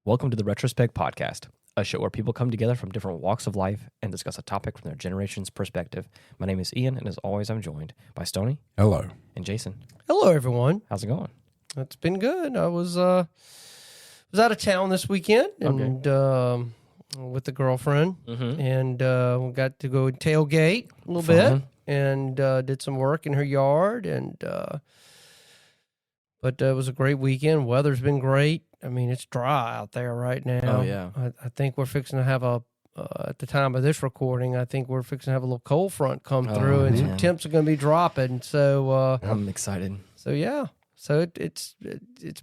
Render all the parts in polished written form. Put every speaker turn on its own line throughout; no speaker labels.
Welcome to the Retrospect podcast, a show where people come together from different walks of life and discuss a topic from their generation's perspective. My name is Ian, and as always, I'm joined by Stoney.
Hello.
And Jason.
Hello, everyone.
How's it going?
It's been good. I was out of town this weekend and with the girlfriend, and we got to go tailgate a little bit and did some work in her yard. But it was a great weekend. Weather's been great. I mean, it's dry out there right now.
Oh, yeah.
I think we're fixing to have at the time of this recording, I think we're fixing to have a little cold front come through, and some temps are going to be dropping. So
I'm excited.
So yeah, so it's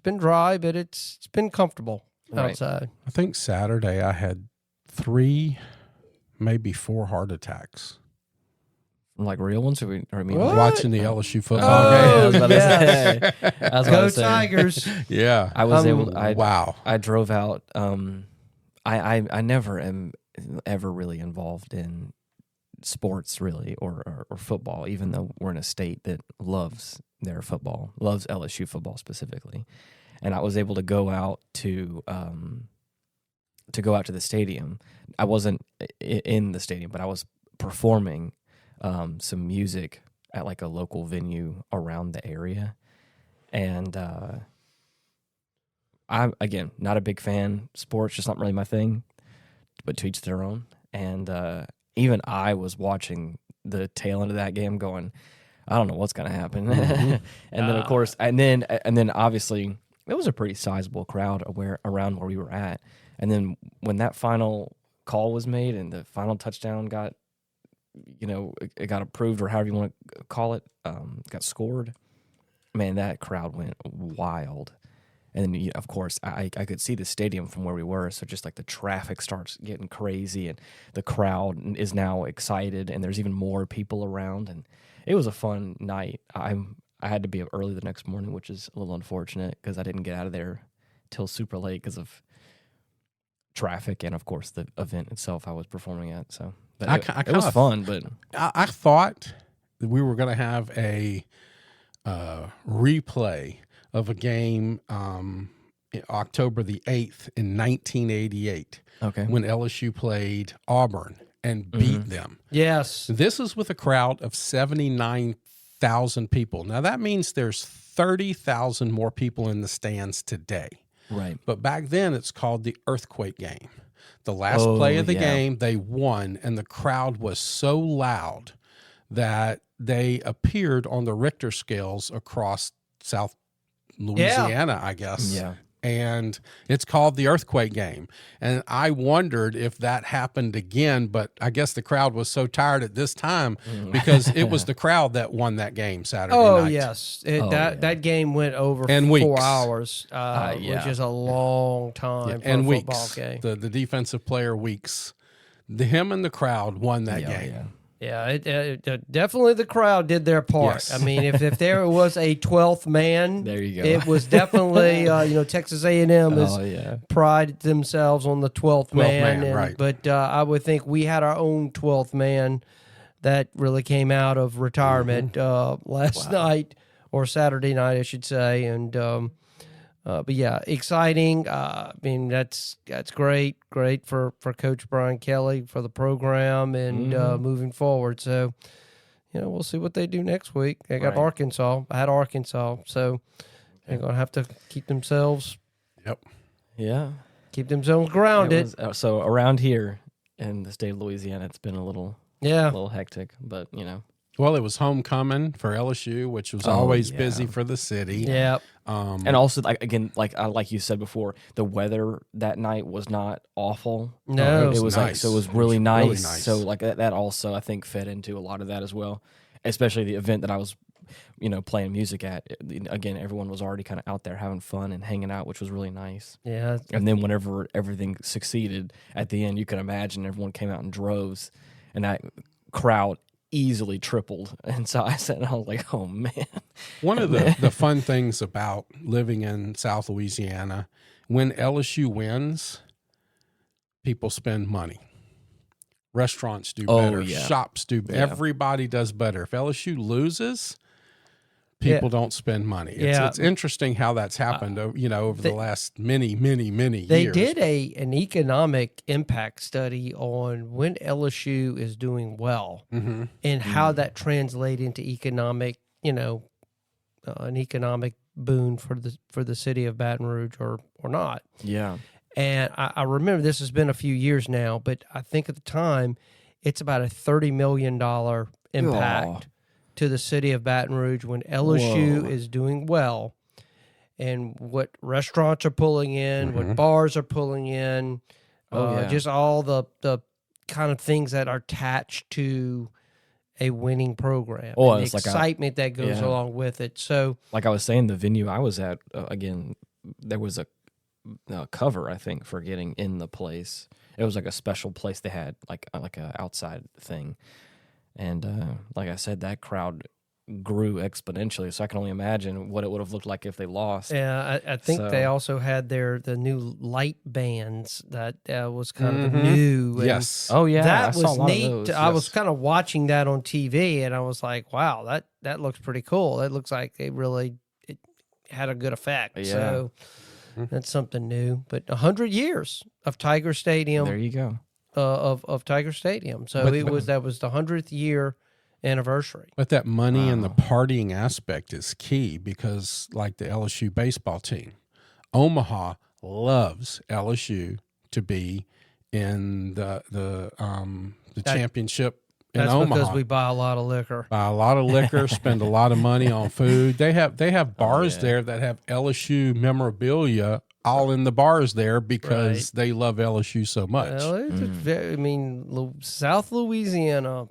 been dry, but it's been comfortable outside.
I think Saturday I had 3, maybe 4 heart attacks.
Like real ones? Or I mean,
What?
Watching the LSU football
Oh,
game.
I was about to say. I was about
Go
to say.
Tigers!
Yeah.
I was
Wow.
I drove out. I never am ever really involved in sports, really, or football, even though we're in a state that loves their football, loves LSU football specifically. And I was able to go out to the stadium. I wasn't in the stadium, but I was performing some music at like a local venue around the area. And I'm, again, not a big fan. Sports, just not really my thing, but to each their own. And even I was watching the tail end of that game going, I don't know what's going to happen. And then, of course, and then obviously, it was a pretty sizable crowd around where we were at. And then when that final call was made and the final touchdown got, it got approved, or however you want to call it, got scored, man, that crowd went wild. And then, of course, I could see the stadium from where we were, so just like the traffic starts getting crazy, and the crowd is now excited, and there's even more people around, and it was a fun night. I had to be up early the next morning, which is a little unfortunate because I didn't get out of there till super late because of traffic and, of course, the event itself I was performing at. So, but it was fun. But
I thought that we were going to have a replay of a game October the 8th in 1988 when LSU played Auburn and beat them.
Yes.
This is with a crowd of 79,000 people. Now, that means there's 30,000 more people in the stands today.
right.
But back then, it's called the earthquake game. The last play of the game, they won, and the crowd was so loud that they appeared on the Richter scales across South Louisiana, I guess.
Yeah.
And it's called the earthquake game. And I wondered if that happened again, but I guess the crowd was so tired at this time because it was the crowd that won that game Saturday night.
Oh yes, that game went over
And
4
weeks.
hours, which is a long time for
And
a football
weeks.
game.
The defensive player weeks. Him and the crowd won that game.
Yeah.
Yeah, it definitely the crowd did their part.
Yes.
I mean, if there was a 12th man,
There you go.
it was definitely Texas A&M
Oh,
has
yeah.
prided themselves on the 12th man,
right.
But I would think we had our own 12th man that really came out of retirement last night, or Saturday night, I should say, and. But yeah, exciting. I mean, that's great for Coach Brian Kelly for the program and moving forward. So, we'll see what they do next week. They got Arkansas. I had Arkansas, so they're gonna have to keep themselves grounded.
So around here in the state of Louisiana, it's been a little hectic, but
Well, it was homecoming for LSU, which was always busy for the city.
Yeah.
and also like you said before, the weather that night was not awful.
No.
It was
nice.
So it was really nice.
Really nice.
So like that also I think fed into a lot of that as well, especially the event that I was playing music at. Again, everyone was already kind of out there having fun and hanging out, which was really nice.
Yeah.
And then whenever everything succeeded at the end, you can imagine everyone came out in droves, and that crowd easily tripled. And so I was like, oh man.
One of the fun things about living in South Louisiana, when LSU wins, people spend money. Restaurants do better.
Yeah.
Shops do. Everybody does better. If LSU loses, people don't spend money.
Yeah.
It's interesting how that's happened, over the last many
They
years.
did an economic impact study on when LSU is doing well and how that translates into economic, an economic boon for the city of Baton Rouge or not.
Yeah.
And I remember this has been a few years now, but I think at the time it's about a $30 million impact to the city of Baton Rouge when LSU is doing well, and what restaurants are pulling in, what bars are pulling in, just all the kind of things that are attached to a winning program, and the
it's
excitement that goes along with it. So,
like I was saying, the venue I was at, again, there was a cover, I think, for getting in the place. It was like a special place they had, like a outside thing. And like I said, that crowd grew exponentially. So I can only imagine what it would have looked like if they lost.
Yeah, I think they also had the new light bands that was kind of new.
Yes.
Oh yeah,
that
I saw a
was
lot
neat.
of those.
I was kind of watching that on TV, and I was like, "Wow, that looks pretty cool. It looks like it had a good effect."
Yeah.
So that's something new. But 100 years of Tiger Stadium.
There you go.
Of Tiger Stadium. So that was the 100th year anniversary.
But that money and the partying aspect is key because, like the LSU baseball team, Omaha loves LSU to be in the championship in
That's
Omaha.
because we buy a lot of liquor.
Buy a lot of liquor, spend a lot of money on food. They have bars there that have LSU memorabilia all in the bars there because they love LSU so much.
Well, South Louisiana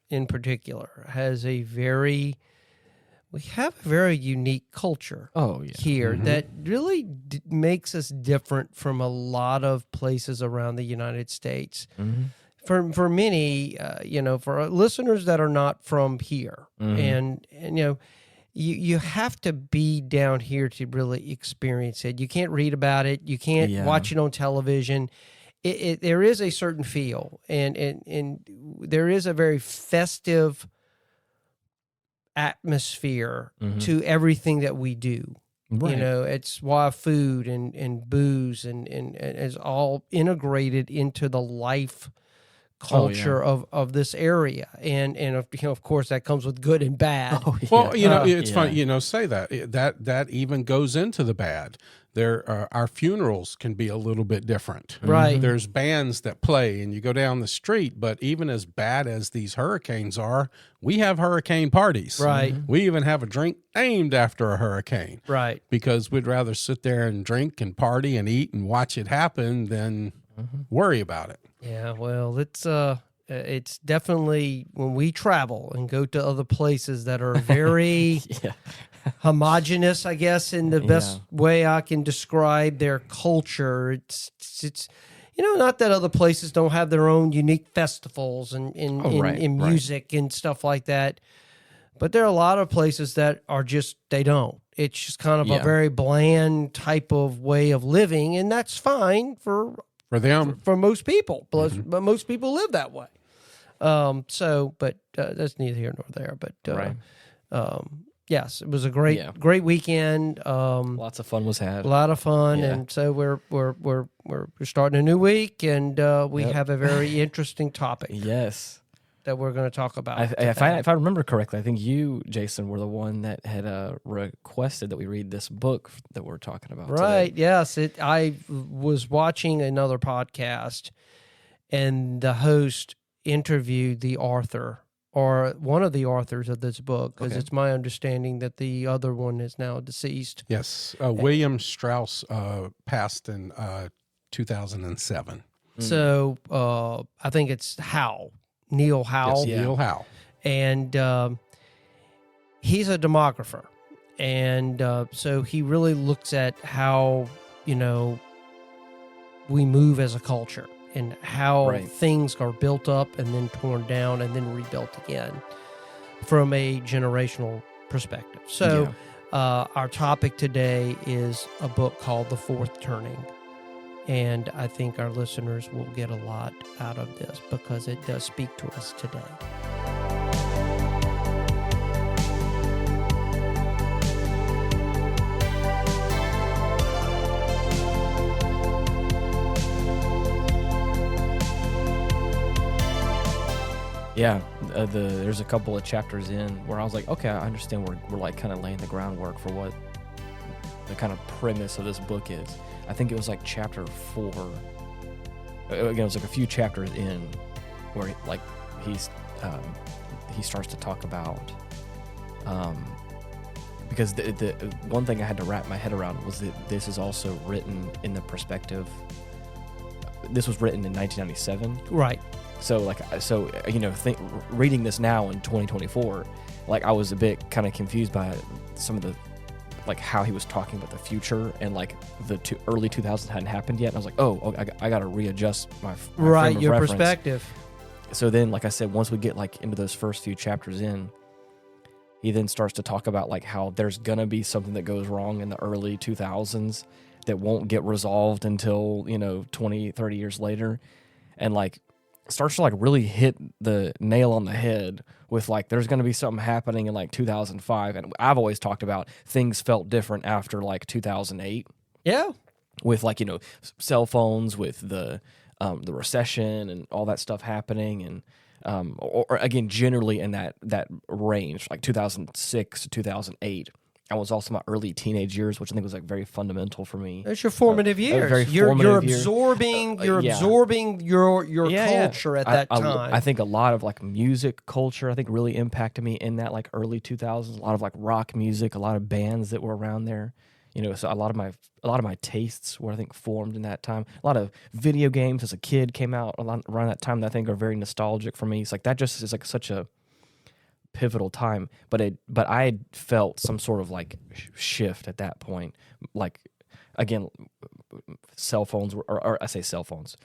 in particular has we have a very unique culture here that really makes us different from a lot of places around the United States. For many, for listeners that are not from here, and you have to be down here to really experience it. You can't read about it. You can't watch it on television. There is a certain feel, and there is a very festive atmosphere to everything that we do. Right. It's why food and booze and is all integrated into the life culture of this area, and of course that comes with good and bad.
Well, it's funny, say that even goes into the bad. There, our funerals can be a little bit different.
Right.
There's bands that play, and you go down the street. But even as bad as these hurricanes are, we have hurricane parties.
Right.
We even have a drink named after a hurricane.
Right.
Because we'd rather sit there and drink and party and eat and watch it happen than worry about it.
Yeah, well, it's definitely when we travel and go to other places that are very homogenous, I guess, in the best way I can describe their culture. It's not that other places don't have their own unique festivals and in music and stuff like that, but there are a lot of places that are just, they don't. It's just kind of a very bland type of way of living, and that's fine for them, for most people. But most people live that way. But that's neither here nor there. But yes, it was a great weekend.
Lots of fun was had.
A lot of fun, and so we're starting a new week, and we have a very interesting topic.
Yes.
That we're going to talk about.
If I remember correctly, I think you, Jason, were the one that had requested that we read this book that we're talking about.
Right?
Today.
Yes. I was watching another podcast, and the host interviewed the author or one of the authors of this book, because it's my understanding that the other one is now deceased.
Yes, William Strauss passed in 2007.
So I think it's Howe. Neil Howe.
Yes, Neil Howe.
And he's a demographer. And so he really looks at how, we move as a culture and how things are built up and then torn down and then rebuilt again from a generational perspective. So our topic today is a book called The Fourth Turning. And I think our listeners will get a lot out of this because it does speak to us today.
Yeah, there's a couple of chapters in where I was like, okay, I understand we're like kind of laying the groundwork for what the kind of premise of this book is. I think it was like chapter 4. Again, it was like a few chapters in where he starts to talk about because the one thing I had to wrap my head around was that this is also written in the perspective. This was written in 1997,
Right.
so reading this now in 2024, like I was a bit kind of confused by some of the like how he was talking about the future and like the early 2000s hadn't happened yet. And I was like, I got to readjust my frame of
Your
reference.
perspective.
So then, like I said, once we get like into those first few chapters in, he then starts to talk about like how there's gonna be something that goes wrong in the early 2000s that won't get resolved until 20, 30 years later, and like starts to like really hit the nail on the head with like there's going to be something happening in like 2005. And I've always talked about things felt different after like 2008
Yeah.
with like cell phones, with the recession and all that stuff happening, and or again generally in that range like 2006 to 2008. I was also my early teenage years, which I think was like very fundamental for me.
It's your formative years.
very
You're
formative year.
absorbing. You're
Yeah.
absorbing your
Yeah.
culture at that time.
I think a lot of like music culture, I think really impacted me in that like early 2000s. A lot of like rock music, a lot of bands that were around there. So a lot of my tastes were I think formed in that time. A lot of video games as a kid came out around that time that I think are very nostalgic for me. It's like that just is like such a pivotal time, but I had felt some sort of like shift at that point. Like again, cell phones or I say cell phones.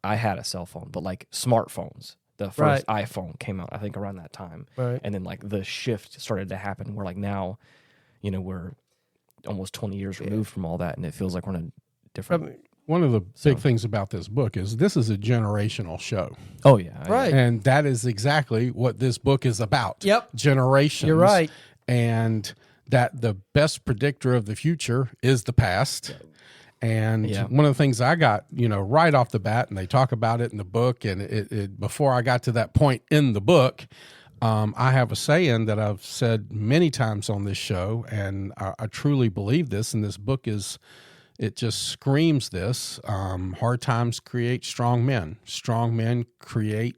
I had a cell phone, but like smartphones. The first iPhone came out, I think, around that time,
Right.
and then like the shift started to happen. Where like now, we're almost 20 years removed from all that, and it feels like we're in a different.
One of the big things about this book is this is a generational show.
Oh yeah,
Right.
And that is exactly what this book is about.
Yep.
Generations.
You're right.
And that the best predictor of the future is the past. And one of the things I got, right off the bat, and they talk about it in the book, and it before I got to that point in the book, I have a saying that I've said many times on this show, and I truly believe this, and this book it just screams this. Hard times create strong men. Strong men create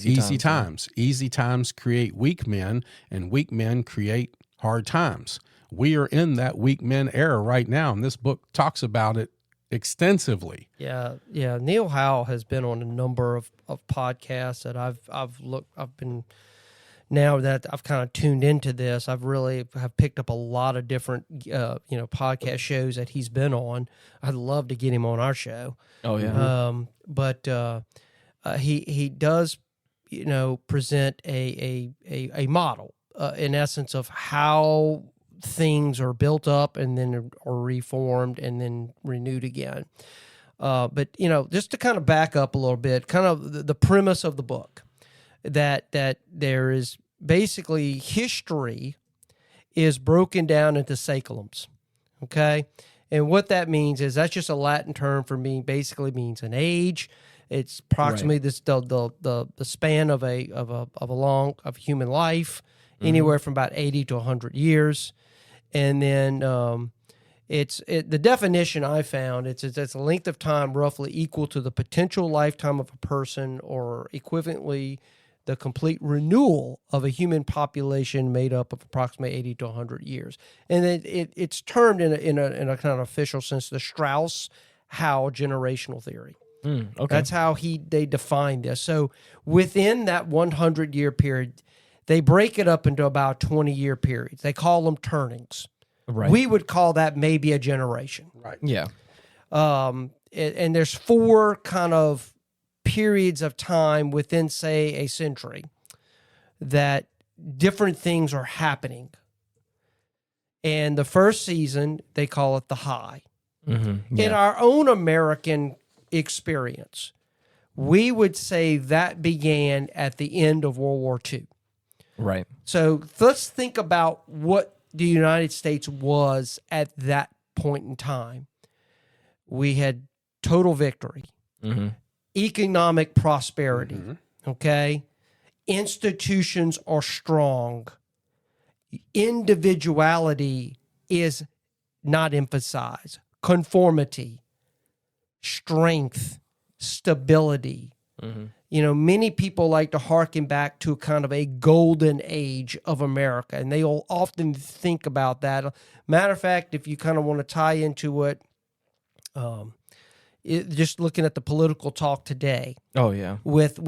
easy times. Easy times create weak men, and weak men create hard times. We are in that weak men era right now, and this book talks about it extensively.
Yeah. Neil Howe has been on a number of podcasts that I've been. Now that I've kind of tuned into this, I've really have picked up a lot of different, podcast shows that he's been on. I'd love to get him on our show.
Oh yeah.
But he does, present a model, in essence, of how things are built up and then are reformed and then renewed again. But just to kind of back up a little bit, kind of the premise of the book. That there is basically history is broken down into saeculums, okay? And what that means is that's just a Latin term for basically means an age. It's approximately the span of a human life, anywhere from about 80 to 100 years, and then the definition I found it's a length of time roughly equal to the potential lifetime of a person, or equivalently the complete renewal of a human population made up of approximately 80 to 100 years. And it's termed in a kind of official sense the Strauss-Howe generational theory.
Okay.
That's how they define this. So within that 100-year period, they break it up into about 20-year periods. They call them turnings.
Right.
We would call that maybe a generation.
Right.
Yeah.
And there's 4 kind of periods of time within, say, a century that different things are happening. And the first season, they call it the high.
Mm-hmm.
In our own American experience, we would say that began at the end of World War II.
Right.
So let's think about what the United States was at that point in time. We had total victory.
Mm-hmm.
Economic prosperity, okay? institutions are strong, individuality is not emphasized. Conformity, strength, stability. Many people like to hearken back to kind of a golden age of America, and they'll often think about that. Matter of fact, if you kind of want to tie into it, just looking at the political talk today.
Oh yeah,
with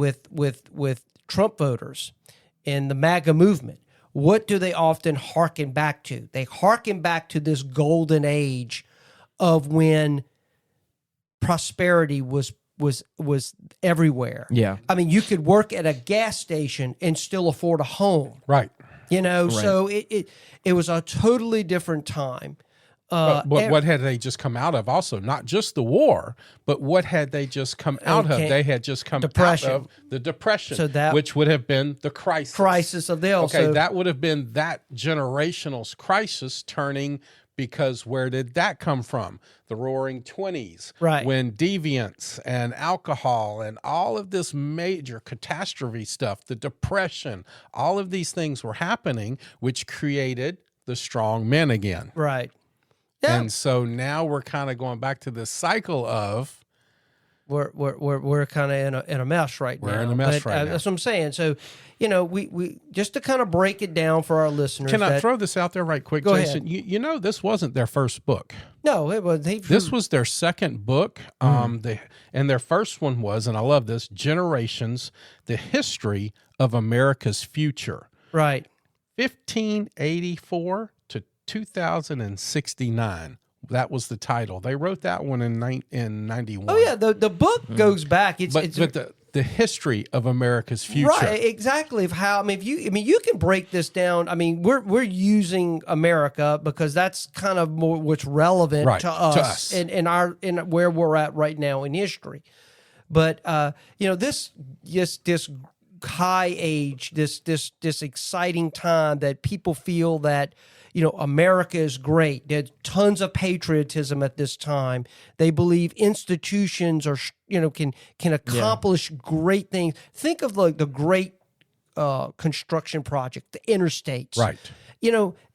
Trump voters and the MAGA movement, what do they often hearken back to? They hearken back to this golden age of when prosperity was everywhere.
Yeah.
I mean, you could work at a gas station and still afford a home.
Right.
So it was a totally different time.
But what had they just come out of also? Not just the war, but what had they just come out of? They had just come out of the Depression, which would have been the crisis.
Crisis of the
Okay, that would have been that generational crisis turning, because where did that come from? The Roaring '20s,
right?
When deviance and alcohol and all of this major catastrophe stuff, the Depression, all of these things were happening, which created the strong men again.
Right. Yeah.
And so now we're kind of going back to this cycle of
we're kind of in a mess right now.
We're in a mess right now.
That's what I'm saying. So, we just to kind of break it down for our listeners.
Can I throw this out there right quick,
Go
Jason?
ahead.
This wasn't their first book.
No, it was.
This was their second book. And their first one was, and I love this, Generations: The History of America's Future.
Right.
1584 to 2069. That was the title. They wrote that one in 91.
Oh yeah, the book goes back. But
the history of America's future.
Right, exactly. Of how you can break this down. I mean, we're using America because that's kind of more what's relevant to us in where we're at right now in history. But this high age, this exciting time that people feel that America is great. There's tons of patriotism at this time. They believe institutions are can accomplish great things. Think of like the great construction project, the interstates.
Right.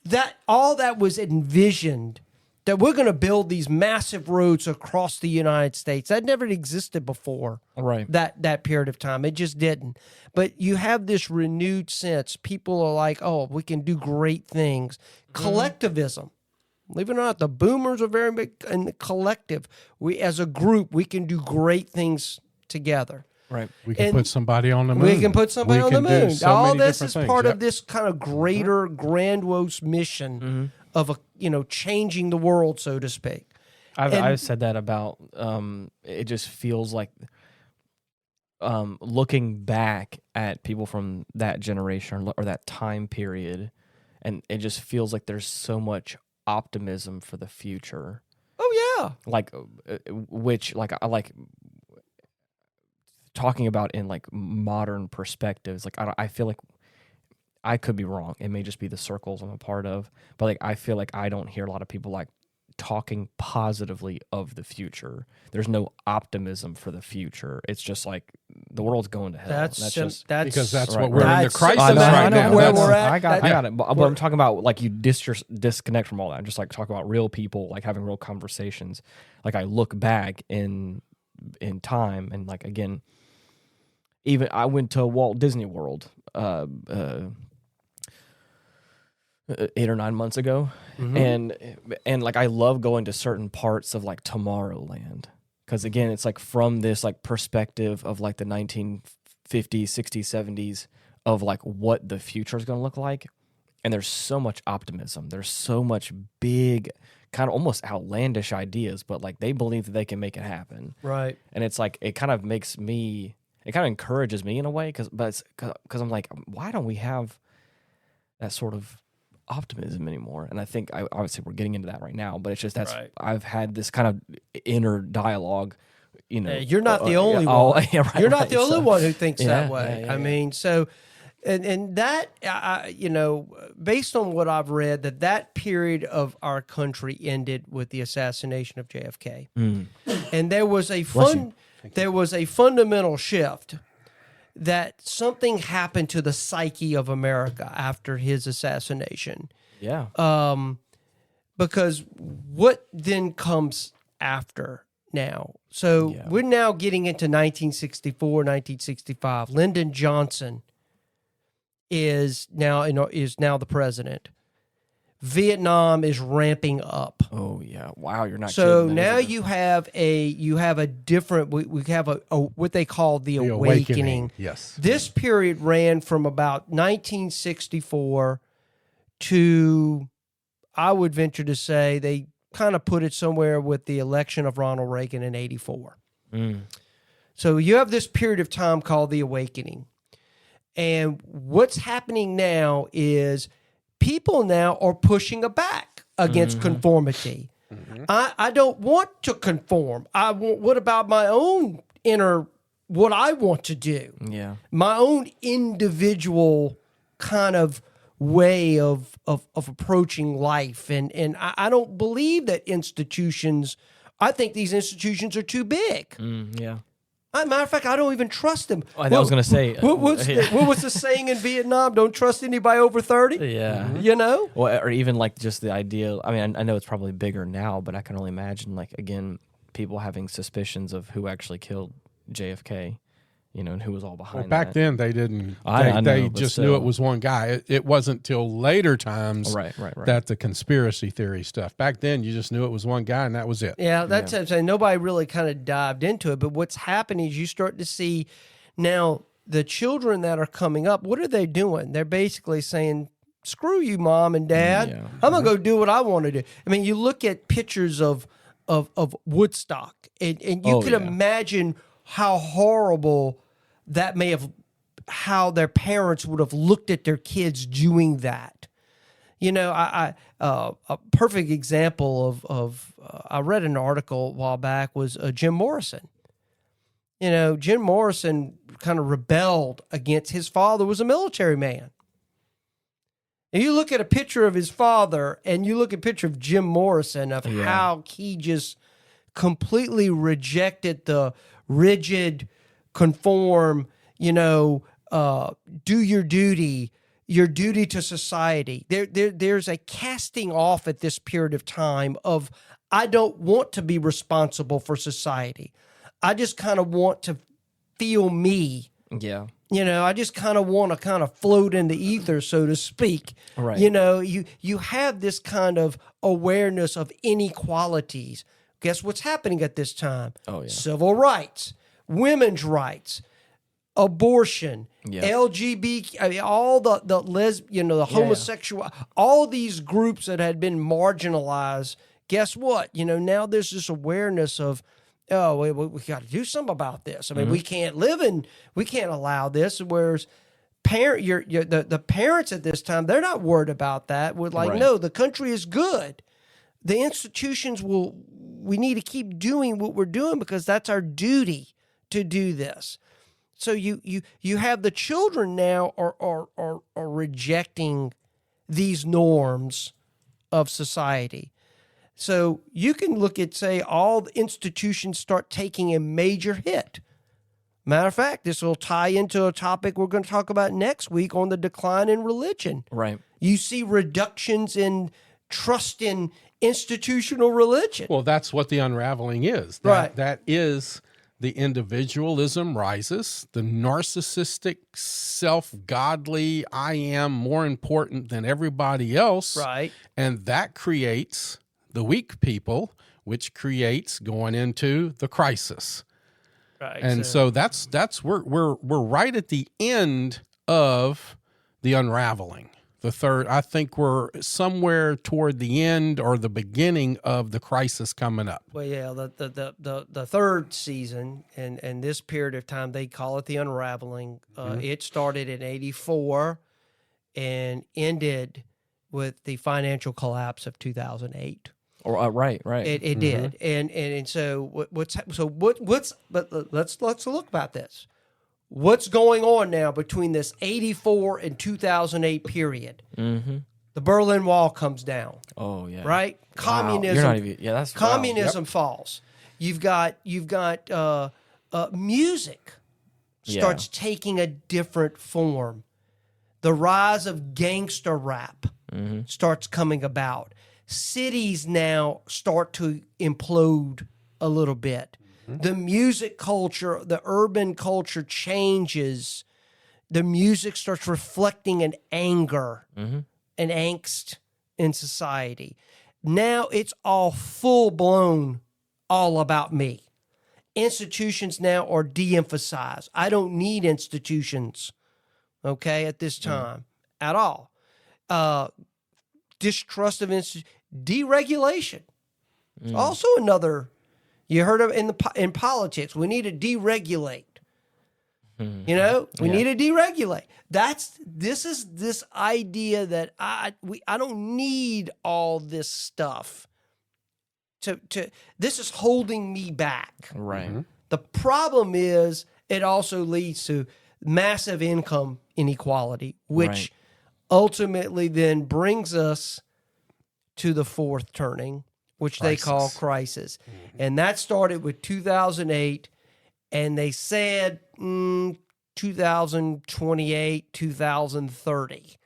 That all that was envisioned, that we're going to build these massive roads across the United States. That never existed before.
Right.
That period of time. It just didn't. But you have this renewed sense. People are like, oh, we can do great things. Collectivism. Believe it or not, the boomers are very big in the collective. We, as a group, we can do great things together.
Right.
We can put somebody on the moon.
We can put somebody on the moon. All this is part
of
of this kind of greater, grandiose mission of changing the world, so to speak.
I've said that about it just feels like looking back at people from that generation or that time period, and it just feels like there's so much optimism for the future.
Oh yeah,
like which like I like talking about in like modern perspectives. Like I feel like I could be wrong. It may just be the circles I'm a part of, but like I feel like I don't hear a lot of people like talking positively of the future. There's no optimism for the future. It's just like the world's going to hell.
That's
right.
what we're in the crisis
I
right
know
now.
where we're at. I got it. But I'm talking about like you disconnect from all that. I'm just like talking about real people, like having real conversations. Like I look back in time, and like again, even I went to Walt Disney World 8 or 9 months ago, and like I love going to certain parts of like Tomorrowland, because again it's like from this like perspective of like the 1950s, 60s, 70s of like what the future is going to look like, and there's so much optimism. There's so much big, kind of almost outlandish ideas, but like they believe that they can make it happen.
Right.
And it's like it kind of encourages me in a way, because I'm like, why don't we have that sort of optimism anymore? And I think obviously we're getting into that right now, but it's just I've had this kind of inner dialogue.
You're not the only one. You're not the only one who thinks that way. I mean, so and that based on what I've read, that period of our country ended with the assassination of JFK, and there was a fundamental shift that something happened to the psyche of America after his assassination.
Yeah.
Because what then comes after now? So we're now getting into 1964, 1965. Lyndon Johnson is now the president. Vietnam is ramping up.
Oh yeah! Wow, you're not.
So
kidding.
now you have a different. We have a what they call the awakening.
Yes.
This period ran from about 1964 to, I would venture to say, they kind of put it somewhere with the election of Ronald Reagan in '84. So you have this period of time called the awakening. And what's happening now is people now are pushing back against conformity. I don't want to conform. What about my own inner, what I want to do?
Yeah.
My own individual kind of way of approaching life. And I don't believe that I think these institutions are too big.
Yeah.
As a matter of fact, I don't even trust them.
I was going to say,
what was the saying in Vietnam? Don't trust anybody over 30.
Yeah.
You know?
Well, or even like just the idea. I mean, I know it's probably bigger now, but I can only imagine, like, again, people having suspicions of who actually killed JFK, and who was all behind
Well, back
that.
then they didn't.
I know,
they
but
just
still.
knew it was one guy. It wasn't till later times
Right.
that the conspiracy theory stuff. Back then, you just knew it was one guy, and that was it.
Yeah, that's what I'm saying. Nobody really kind of dived into it. But what's happening is you start to see now the children that are coming up, what are they doing? They're basically saying, screw you, mom and dad.
Yeah.
I'm going to go do what I want to do. I mean, you look at pictures of Woodstock, and you can imagine how horrible that may have, how their parents would have looked at their kids doing that. A perfect example of I read an article a while back was Jim Morrison. Jim Morrison kind of rebelled against his father was a military man. And you look at a picture of his father and you look at a picture of Jim Morrison of how he just completely rejected the rigid, conform, do your duty to society. There's a casting off at this period of time of, I don't want to be responsible for society. I just kind of want to feel me.
Yeah.
I just kind of want to kind of float in the ether, so to speak.
Right.
You have this kind of awareness of inequalities. Guess what's happening at this time?
Oh, yeah.
Civil rights, women's rights, abortion,
Yeah.
LGBT, I mean, all the the homosexual, all these groups that had been marginalized. Guess what? Now there's this awareness of, we got to do something about this. I mean, we can't allow this. Whereas the parents at this time, they're not worried about that. We're like,
Right.
no, the country is good. The institutions we need to keep doing what we're doing because that's our duty to do this. So you have the children now are rejecting these norms of society. So you can look at, say, all the institutions start taking a major hit. Matter of fact, this will tie into a topic we're going to talk about next week on the decline in religion.
Right.
You see reductions in trust in institutional religion.
Well, that's what the unraveling is.
Right.
That is the individualism rises, the narcissistic, self-godly, I am more important than everybody else.
Right.
And that creates the weak people, which creates going into the crisis.
Right.
And so that's we're right at the end of the unraveling. The third, I think we're somewhere toward the end or the beginning of the crisis coming up.
Well, yeah, the third season and this period of time, they call it the unraveling. It started in '84 and ended with the financial collapse of 2008.
Or right.
It did, and so what's but let's look about this. What's going on now between this 84 and 2008 period?
Mm-hmm.
The Berlin Wall comes down.
Oh yeah.
Right.
Wow.
Communism.
You're not even. Yeah, that's
Communism falls. You've got music. starts taking a different form. The rise of gangster rap starts coming about. Cities now start to implode a little bit. The music culture, the urban culture changes. The music starts reflecting an anger, an angst in society. Now it's all full-blown, all about me. Institutions now are de-emphasized. I don't need institutions, okay, at this time at all. Distrust of institutions. Deregulation. It's also another, you heard of in politics, we need to deregulate. You know, we need to deregulate. This is this idea that I don't need all this stuff. This is holding me back.
Right.
The problem is it also leads to massive income inequality, which ultimately then brings us to the fourth turning, which they call crisis. And that started with 2008, and they said 2028, 2030.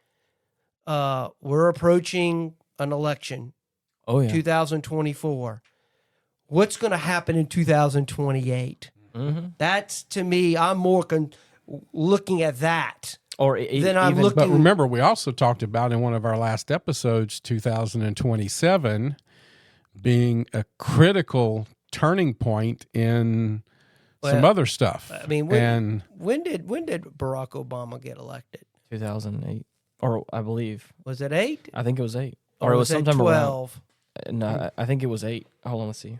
We're approaching an election. 2024. What's going to happen in 2028? That's, to me, I'm more looking at that. Then I'm looking.
But remember, we also talked about in one of our last episodes, 2027 being a critical turning point in some other stuff.
I mean, when did Barack Obama get elected?
2008, or I believe.
Was it 8?
I think it was 8,
or
it was sometime
12?
No, I think it was 8. Hold on, let's see.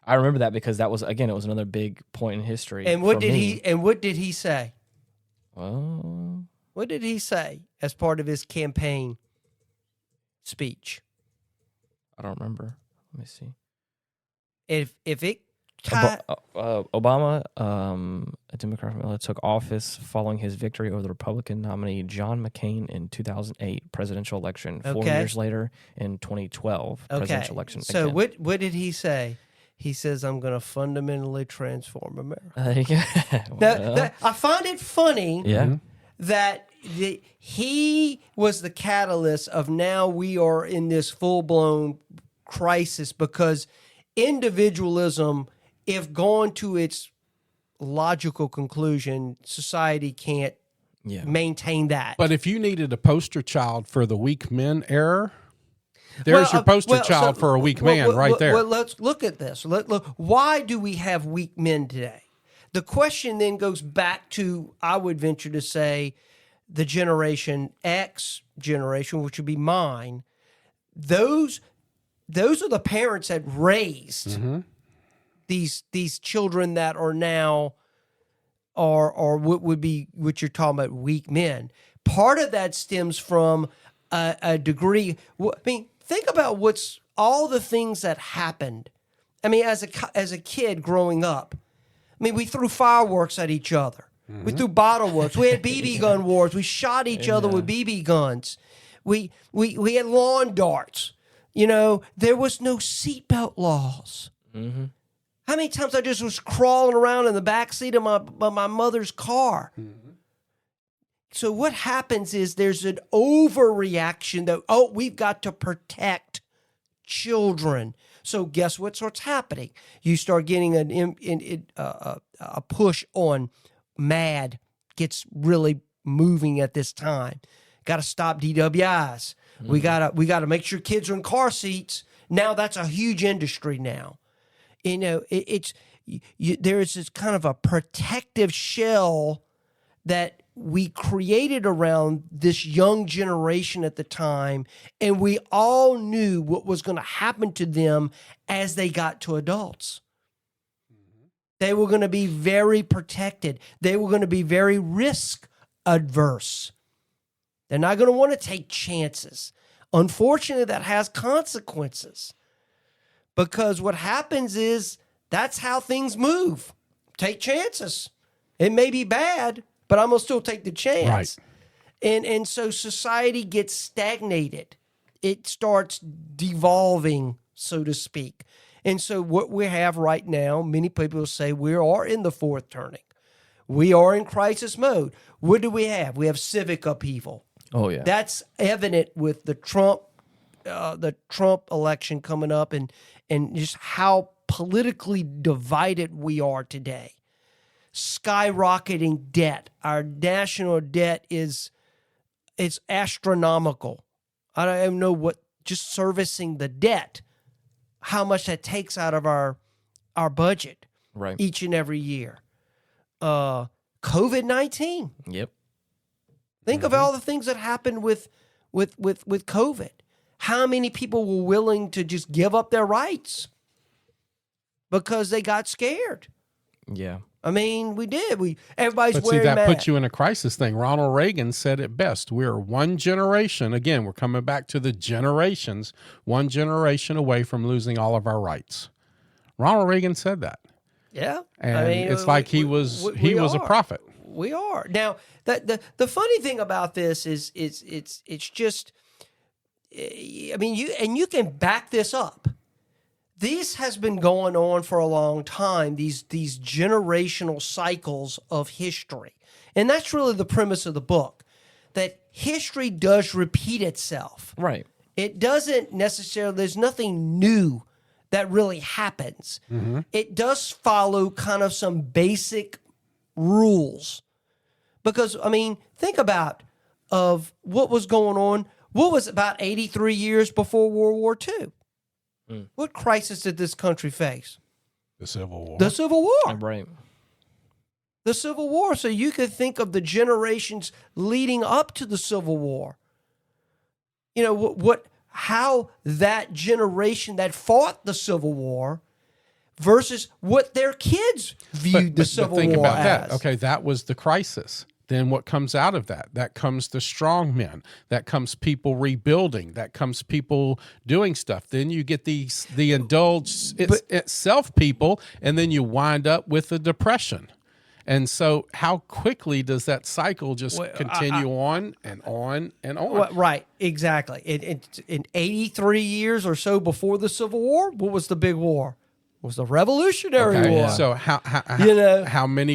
I remember that because that was, again, it was another big point in history.
And what did he say?
Well,
what did he say as part of his campaign speech?
I don't remember. Let me see.
If it
Obama, a Democrat, took office following his victory over the Republican nominee John McCain in 2008 presidential election. 4 years later, in 2012 presidential election.
So
again.
what did he say? He says, "I'm going to fundamentally transform America."
There you go.
Now, I find it funny that he was the catalyst of now we are in this full-blown crisis because individualism, if gone to its logical conclusion, society can't maintain that.
But if you needed a poster child for the weak men era, there's your poster child for a weak man right there.
Well, let's look at this. Look, why do we have weak men today? The question then goes back to, I would venture to say, the Generation X generation, which would be mine. Those are the parents that raised these children that are now are what would be what you're talking about, weak men. Part of that stems from a degree. I mean, think about what's all the things that happened. I mean, as a kid growing up, I mean, we threw fireworks at each other. We threw bottle works. We had BB gun wars. We shot each other with BB guns. We had lawn darts. You know, there was no seatbelt laws. How many times I just was crawling around in the back seat of my mother's car? So what happens is there's an overreaction that, we've got to protect children. So guess what's happening? You start getting a push on MAD gets really moving at this time. Got to stop DWIs. We gotta make sure kids are in car seats. Now that's a huge industry now. You know, there is this kind of a protective shell that we created around this young generation at the time, and we all knew what was going to happen to them as they got to adults. They were going to be very protected. They were going to be very risk adverse. They're not going to want to take chances. Unfortunately, that has consequences because what happens is that's how things move. Take chances. It may be bad, but I'm going to still take the chance. Right. And so society gets stagnated. It starts devolving, so to speak. And so what we have right now, many people say we are in the fourth turning. we are in crisis mode. What do we have? We have civic upheaval.
Oh yeah.
That's evident with the Trump election coming up, and just how politically divided we are today. Skyrocketing debt. Our national debt is astronomical. I don't even know what, just servicing the debt, how much that takes out of our budget
Right.
each and every year. COVID-19.
Yep.
Think of all the things that happened with COVID. How many people were willing to just give up their rights because they got scared?
Yeah.
I mean, we did. Everybody's
But see,
wearing
that
masks.
puts you in a crisis thing. Ronald Reagan said it best. We're one generation. Again, we're coming back to the generations, one generation away from losing all of our rights. Ronald Reagan said that.
Yeah,
And
I mean,
it's like he was a prophet.
We are now. The funny thing about this is it's just. I mean, you can back this up. This has been going on for a long time. These generational cycles of history, and that's really the premise of the book. That history does repeat itself.
Right.
It doesn't necessarily. There's nothing new that really happens.
Mm-hmm.
It does follow kind of some basic rules. Because, I mean, think about of what was going on. What was about 83 years before World War II? What crisis did this country face?
The Civil War.
The Civil War.
Right.
The Civil War. So you could think of the generations leading up to the Civil War. You know, how that generation that fought the Civil War versus what their kids viewed the Civil
think
War
about
as.
that. Okay, that was the crisis. Then what comes out of that? That comes the strong men. That comes people rebuilding. That comes people doing stuff. Then you get the indulged itself people, and then you wind up with the depression. And so how quickly does that cycle just continue on and on and on?
Well, right, exactly. In 83 years or so before the Civil War, what was the big war? It was the Revolutionary War.
So how many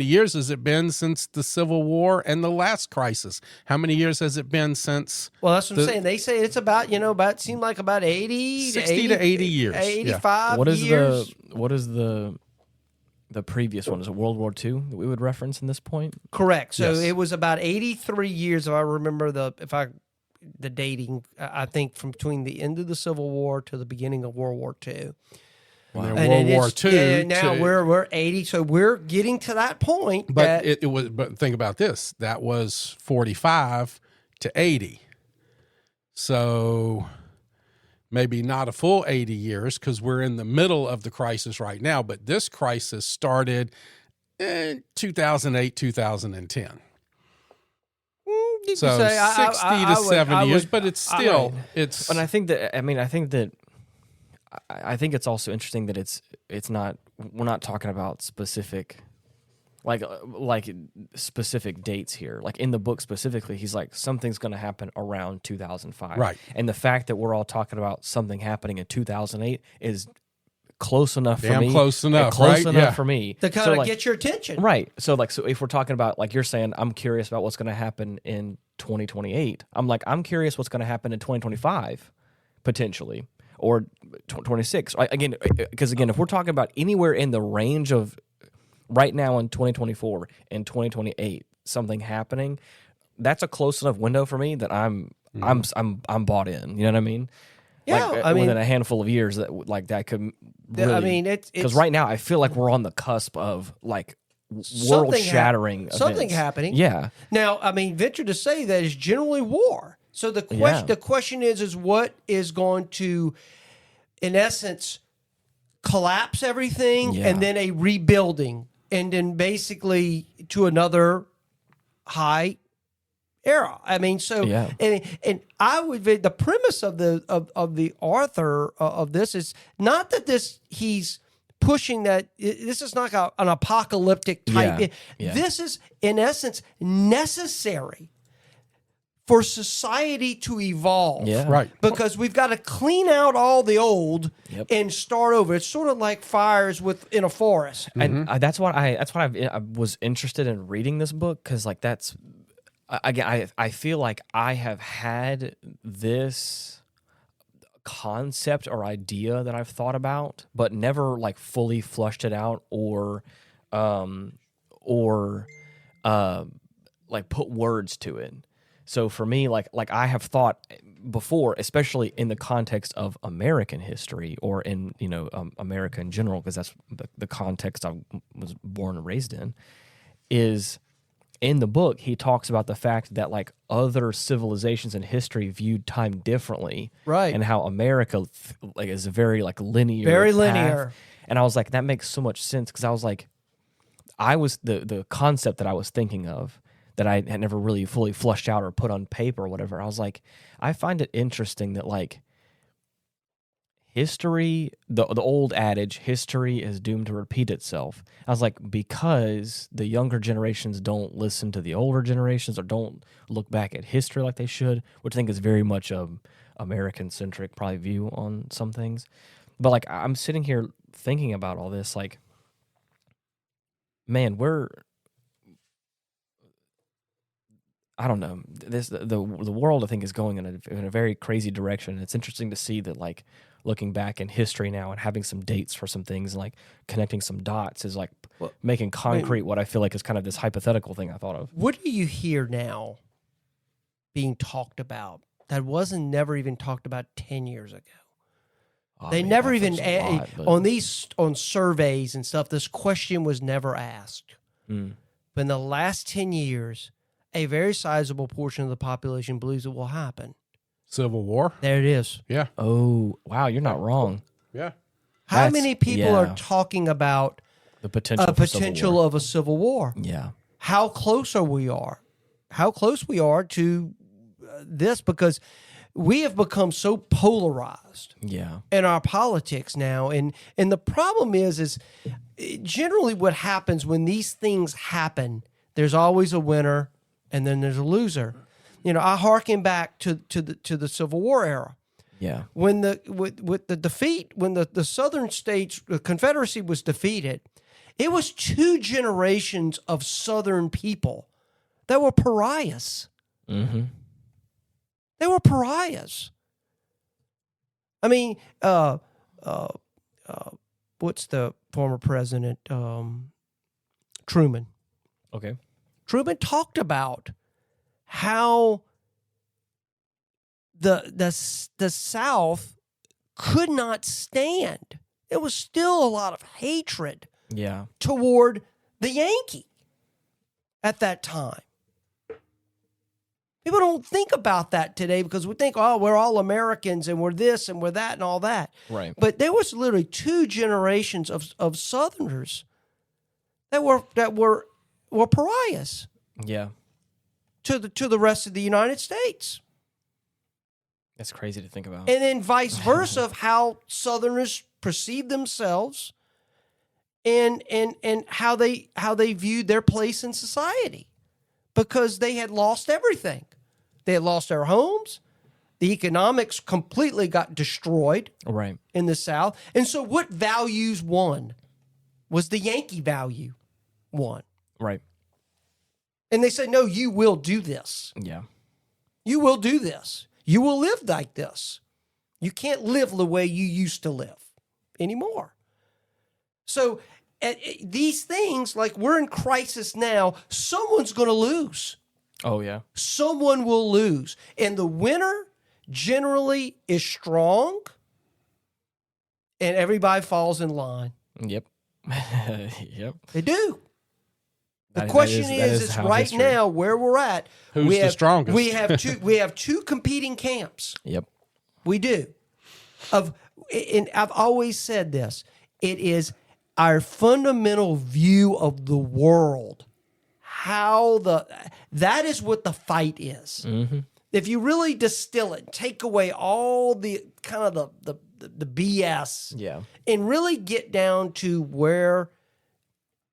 years has it been since the Civil War and the last crisis? How many years has it been since?
Well, that's what I'm saying. They say it's about, seemed like about
60 to 80 years.
85
What is
years.
what is the previous one? Is it World War II that we would reference in this point?
Correct. So
Yes.
it was about 83 years, if I remember the dating, I think, from between the end of the Civil War to the beginning of World War II.
Wow. And
And
World War II.
Yeah, now we're 80, so we're getting to that point.
But it was. But think about this. That was 45 to 80. So maybe not a full 80 years because we're in the middle of the crisis right now. But this crisis started in 2008, 2010.
You
So
could say
60 to 70 years, but it's still it's.
And I think that I think it's also interesting that it's not, we're not talking about specific like specific dates here. Like in the book specifically, he's like, something's going to happen around 2005.
Right.
And the fact that we're all talking about something happening in 2008 is close enough for
Damn
me.
close enough,
close
right?
enough
Yeah.
for me
to kind of get your attention.
Right. So if we're talking about, like you're saying, I'm curious about what's going to happen in 2028. I'm like, I'm curious what's going to happen in 2025, potentially, or 26. Again, because if we're talking about anywhere in the range of right now in 2024 and 2028, something happening, that's a close enough window for me that I'm bought in. You know what I mean?
Yeah,
like,
I mean,
within a handful of years, that could really.
I mean, it's
because right now I feel like we're on the cusp of like world-shattering
something
events.
happening.
Yeah.
Now, I mean, venture to say that it's generally war. So the question is what is going to, in essence, collapse everything, and then a rebuilding, and then basically to another high era. I mean, so and I would the premise of the author of this is not that he's pushing that this is not an apocalyptic type.
Yeah.
This is in essence necessary for society to evolve.
Yeah.
Right.
Because we've got to clean out all the old
Yep.
and start over. It's sort of like fires in a forest.
And that's what I was interested in reading this book, because like that's again I feel like I have had this concept or idea that I've thought about, but never like fully flushed it out or like put words to it. So for me, like I have thought before, especially in the context of American history or in America in general, because that's the context I was born and raised in. Is in the book he talks about the fact that like other civilizations in history viewed time differently,
Right.
And how America like is a very like linear,
Very
path.
linear.
And I was like, that makes so much sense, because I was like, I was the concept that I was thinking of, that I had never really fully flushed out or put on paper or whatever. I was like, I find it interesting that like history, the old adage, history is doomed to repeat itself. I was like, because the younger generations don't listen to the older generations or don't look back at history like they should, which I think is very much a American-centric probably view on some things. But like I'm sitting here thinking about all this, like, man, I don't know. The world I think is going in a very crazy direction. It's interesting to see that like looking back in history now and having some dates for some things and like connecting some dots is like making concrete what I feel like is kind of this hypothetical thing I thought of.
What do you hear now being talked about that wasn't never even talked about 10 years ago? They never even on surveys and stuff. This question was never asked. But in the last 10 years, a very sizable portion of the population believes it will happen.
Civil War.
There it is.
Yeah.
Oh, wow, you're not wrong.
Yeah.
How many people are talking about
The potential
a
for civil
potential
war.
of a civil war?
Yeah.
How close we are to this, because we have become so polarized
Yeah.
in our politics now, and the problem is generally what happens when these things happen, there's always a winner and then there's a loser. I hearken back to the Civil War era.
Yeah.
When with the defeat, when the Southern states, the Confederacy was defeated, it was 2 generations of Southern people that were pariahs.
Mm-hmm.
They were pariahs. I mean, what's the former president? Truman.
Okay.
Truman talked about how the South could not stand. There was still a lot of hatred
Yeah.
toward the Yankee at that time. People don't think about that today because we think, oh, we're all Americans and we're this and we're that and all that.
Right.
But there was literally 2 generations of Southerners that were pariahs
Yeah.
to the rest of the United States.
That's crazy to think about.
And then vice versa of how Southerners perceived themselves and how they viewed their place in society, because they had lost everything. They had lost their homes. The economics completely got destroyed
Right.
in the South. And so what values won? Was the Yankee value won.
Right.
And they said, no, you will do this.
Yeah.
You will do this. You will live like this. You can't live the way you used to live anymore. So these things, like we're in crisis now, someone's going to lose.
Oh, yeah.
Someone will lose. And the winner generally is strong, and everybody falls in line.
Yep. Yep.
They do. The
That
question
that
is
how
right
history-
now where we're at.
Who's
we
the
have,
strongest?
We have two competing camps.
Yep.
We do. And I've always said this. It is our fundamental view of the world. That is what the fight is.
Mm-hmm.
If you really distill it, take away all the kind of the BS,
Yeah.
and really get down to where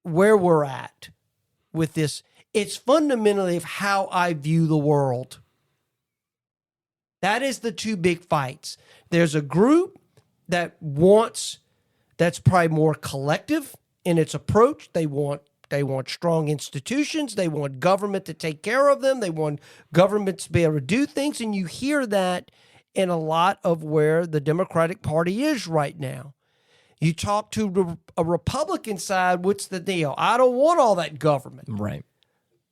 we're at with this, it's fundamentally of how I view the world. That is the two big fights. There's a group that's probably more collective in its approach. They want strong institutions. They want government to take care of them. They want government to be able to do things. And you hear that in a lot of where the Democratic Party is right now. You talk to a Republican side, what's the deal? I don't want all that government.
Right.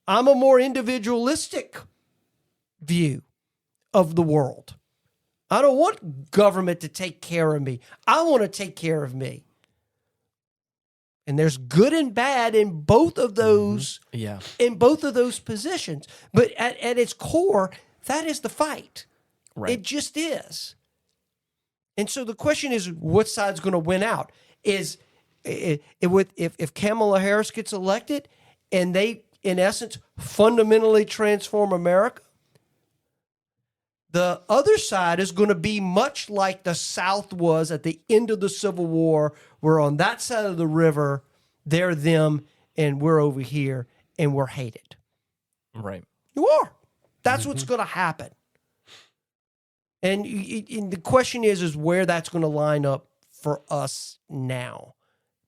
I'm a more individualistic view of the world. I don't want government to take care of me. I want to take care of me. And there's good and bad in both of those, in both of those positions. But at its core, that is the fight. Right. It just is. And so the question is, what side's going to win out? If Kamala Harris gets elected and they, in essence, fundamentally transform America, the other side is going to be much like the South was at the end of the Civil War, where on that side of the river, they're them and we're over here and we're hated.
Right.
You are. That's what's going to happen. And the question is where that's going to line up for us now.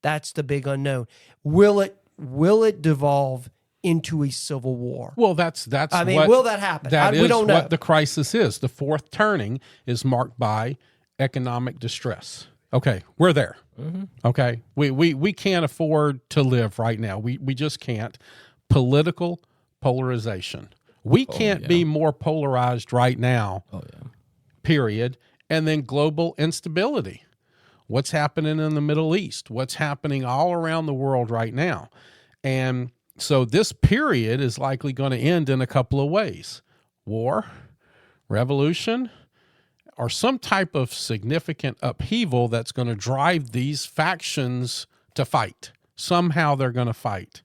That's the big unknown. Will it devolve into a civil war?
Well, that's. I mean,
will that happen? We don't know.
What the crisis is. The fourth turning is marked by economic distress. Okay, we're there. Mm-hmm. Okay, we can't afford to live right now. We just can't. Political polarization. We can't be more polarized right now. Oh yeah. Period. And then global instability. What's happening in the Middle East? What's happening all around the world right now? And so this period is likely going to end in a couple of ways. War, revolution, or some type of significant upheaval that's going to drive these factions to fight. Somehow they're going to fight.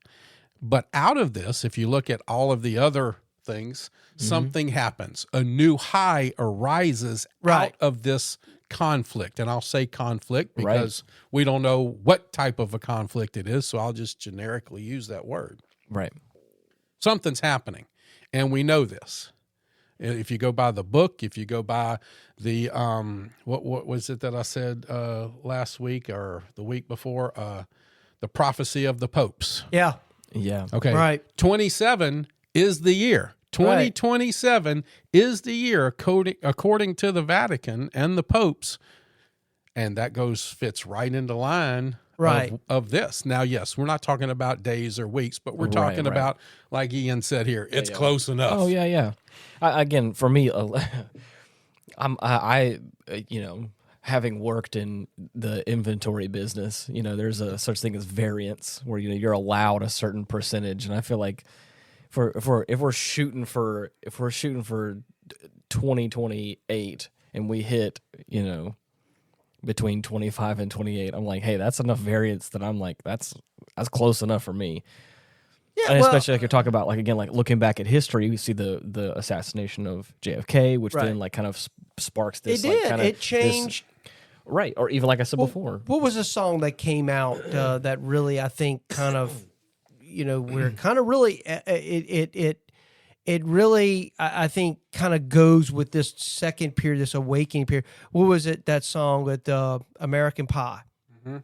But out of this, if you look at all of the other things, something happens. A new high arises out of this conflict. And I'll say conflict because we don't know what type of a conflict it is, so I'll just generically use that word.
Right.
Something's happening, and we know this. If you go by the book, if you go by the what was it that I said last week or the week before, the prophecy of the popes.
Yeah.
Okay.
Right.
27 is the year. 2027 is the year according to the Vatican and the popes, and that fits right into line of this. Now, yes, we're not talking about days or weeks, but we're talking about, like Ian said here, it's close enough.
Oh yeah. Again, for me, I having worked in the inventory business, there's a such thing as variance where you're allowed a certain percentage, and I feel like if we're shooting for 2028 and we hit between 25 and 28, I'm like, hey, that's enough variance that I'm like, that's close enough for me. Yeah, and especially like you're talking about, like, again, like looking back at history, we see the assassination of JFK, which then like kind of sparks this.
It changed.
Right, or even like I said before.
What was a song that came out that really, I think, kind of, we're kind of really it really, I think, kind of goes with this second period, this awakening period. What was it, that song with American Pie? Mm-hmm.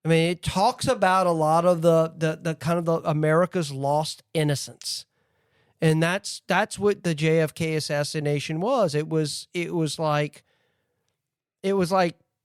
I mean, it talks about a lot of the kind of the America's lost innocence. And that's what the JFK assassination was. It was like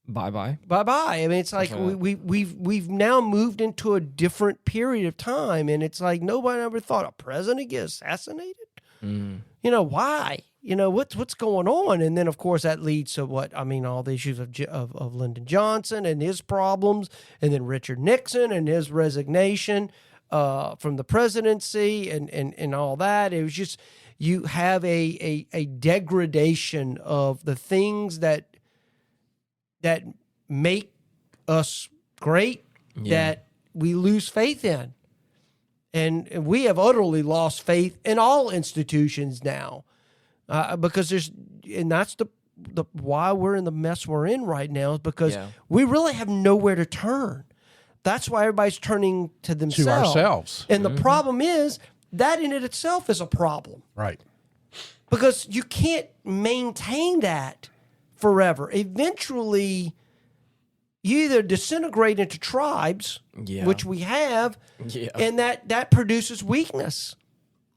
bye-bye.
I mean, it's like we've now moved into a different period of time, and it's like nobody ever thought a president get assassinated. Why? What's going on? And then, of course, that leads to all the issues of Lyndon Johnson and his problems, and then Richard Nixon and his resignation from the presidency and all that. It was just, you have a degradation of the things that make us great, that we lose faith in. And we have utterly lost faith in all institutions now, because that's the why we're in the mess we're in right now, is because we really have nowhere to turn. That's why everybody's turning to themselves.
To ourselves.
And the problem is that in it itself is a problem.
Right.
because you can't maintain that forever. Eventually, you either disintegrate into tribes, which we have, and that produces weakness.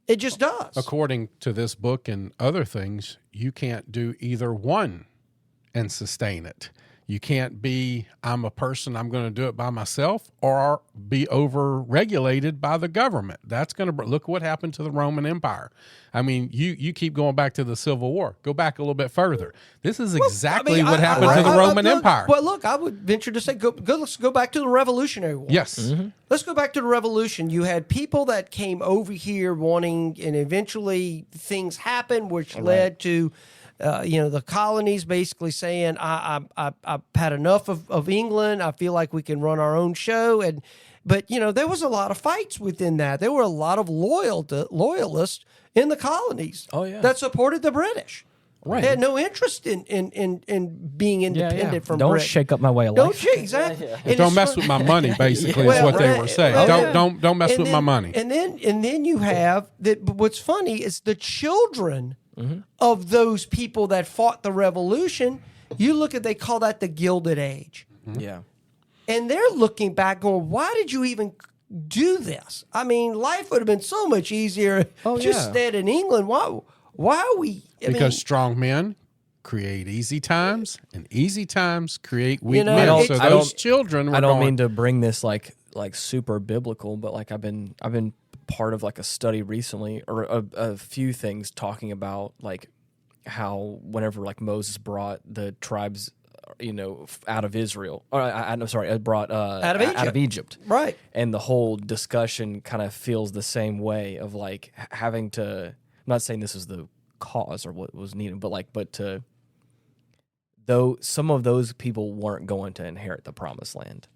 It just does.
According to this book and other things, you can't do either one and sustain it. You can't be, I'm a person, I'm going to do it by myself, or be over-regulated by the government. That's going to, look what happened to the Roman Empire. I mean, you keep going back to the Civil War. Go back a little bit further. This is exactly what happened to the Roman Empire.
Well, look, I would venture to say, let's go back to the Revolutionary War.
Yes.
Mm-hmm.
Let's go back to the Revolution. You had people that came over here wanting, and eventually things happened, which led to the colonies basically saying, I've had enough of England. I feel like we can run our own show. But there was a lot of fights within that. There were a lot of loyalists in the colonies that supported the British.
Right.
They had no interest in being independent from
Don't
Britain.
shake up my way of life.
Exactly.
And don't mess with my money, basically, is what they were saying. Don't mess with my money.
And then you have that. But what's funny is the children of those people that fought the revolution. You look at, they call that the Gilded Age.
Yeah.
And they're looking back going, why did you even do this? I mean, life would have been so much easier just stayed in England. Why are we?
Because strong men create easy times, and easy times create weak men. So
I
those children were
I don't mean to bring this like super biblical, but like I've been part of like a study recently, or a few things talking about like how whenever like Moses brought the tribes out of Israel, or brought out of Egypt,
right?
And the whole discussion kind of feels the same way of like having to. I'm not saying this is the cause or what was needed, but though some of those people weren't going to inherit the promised land.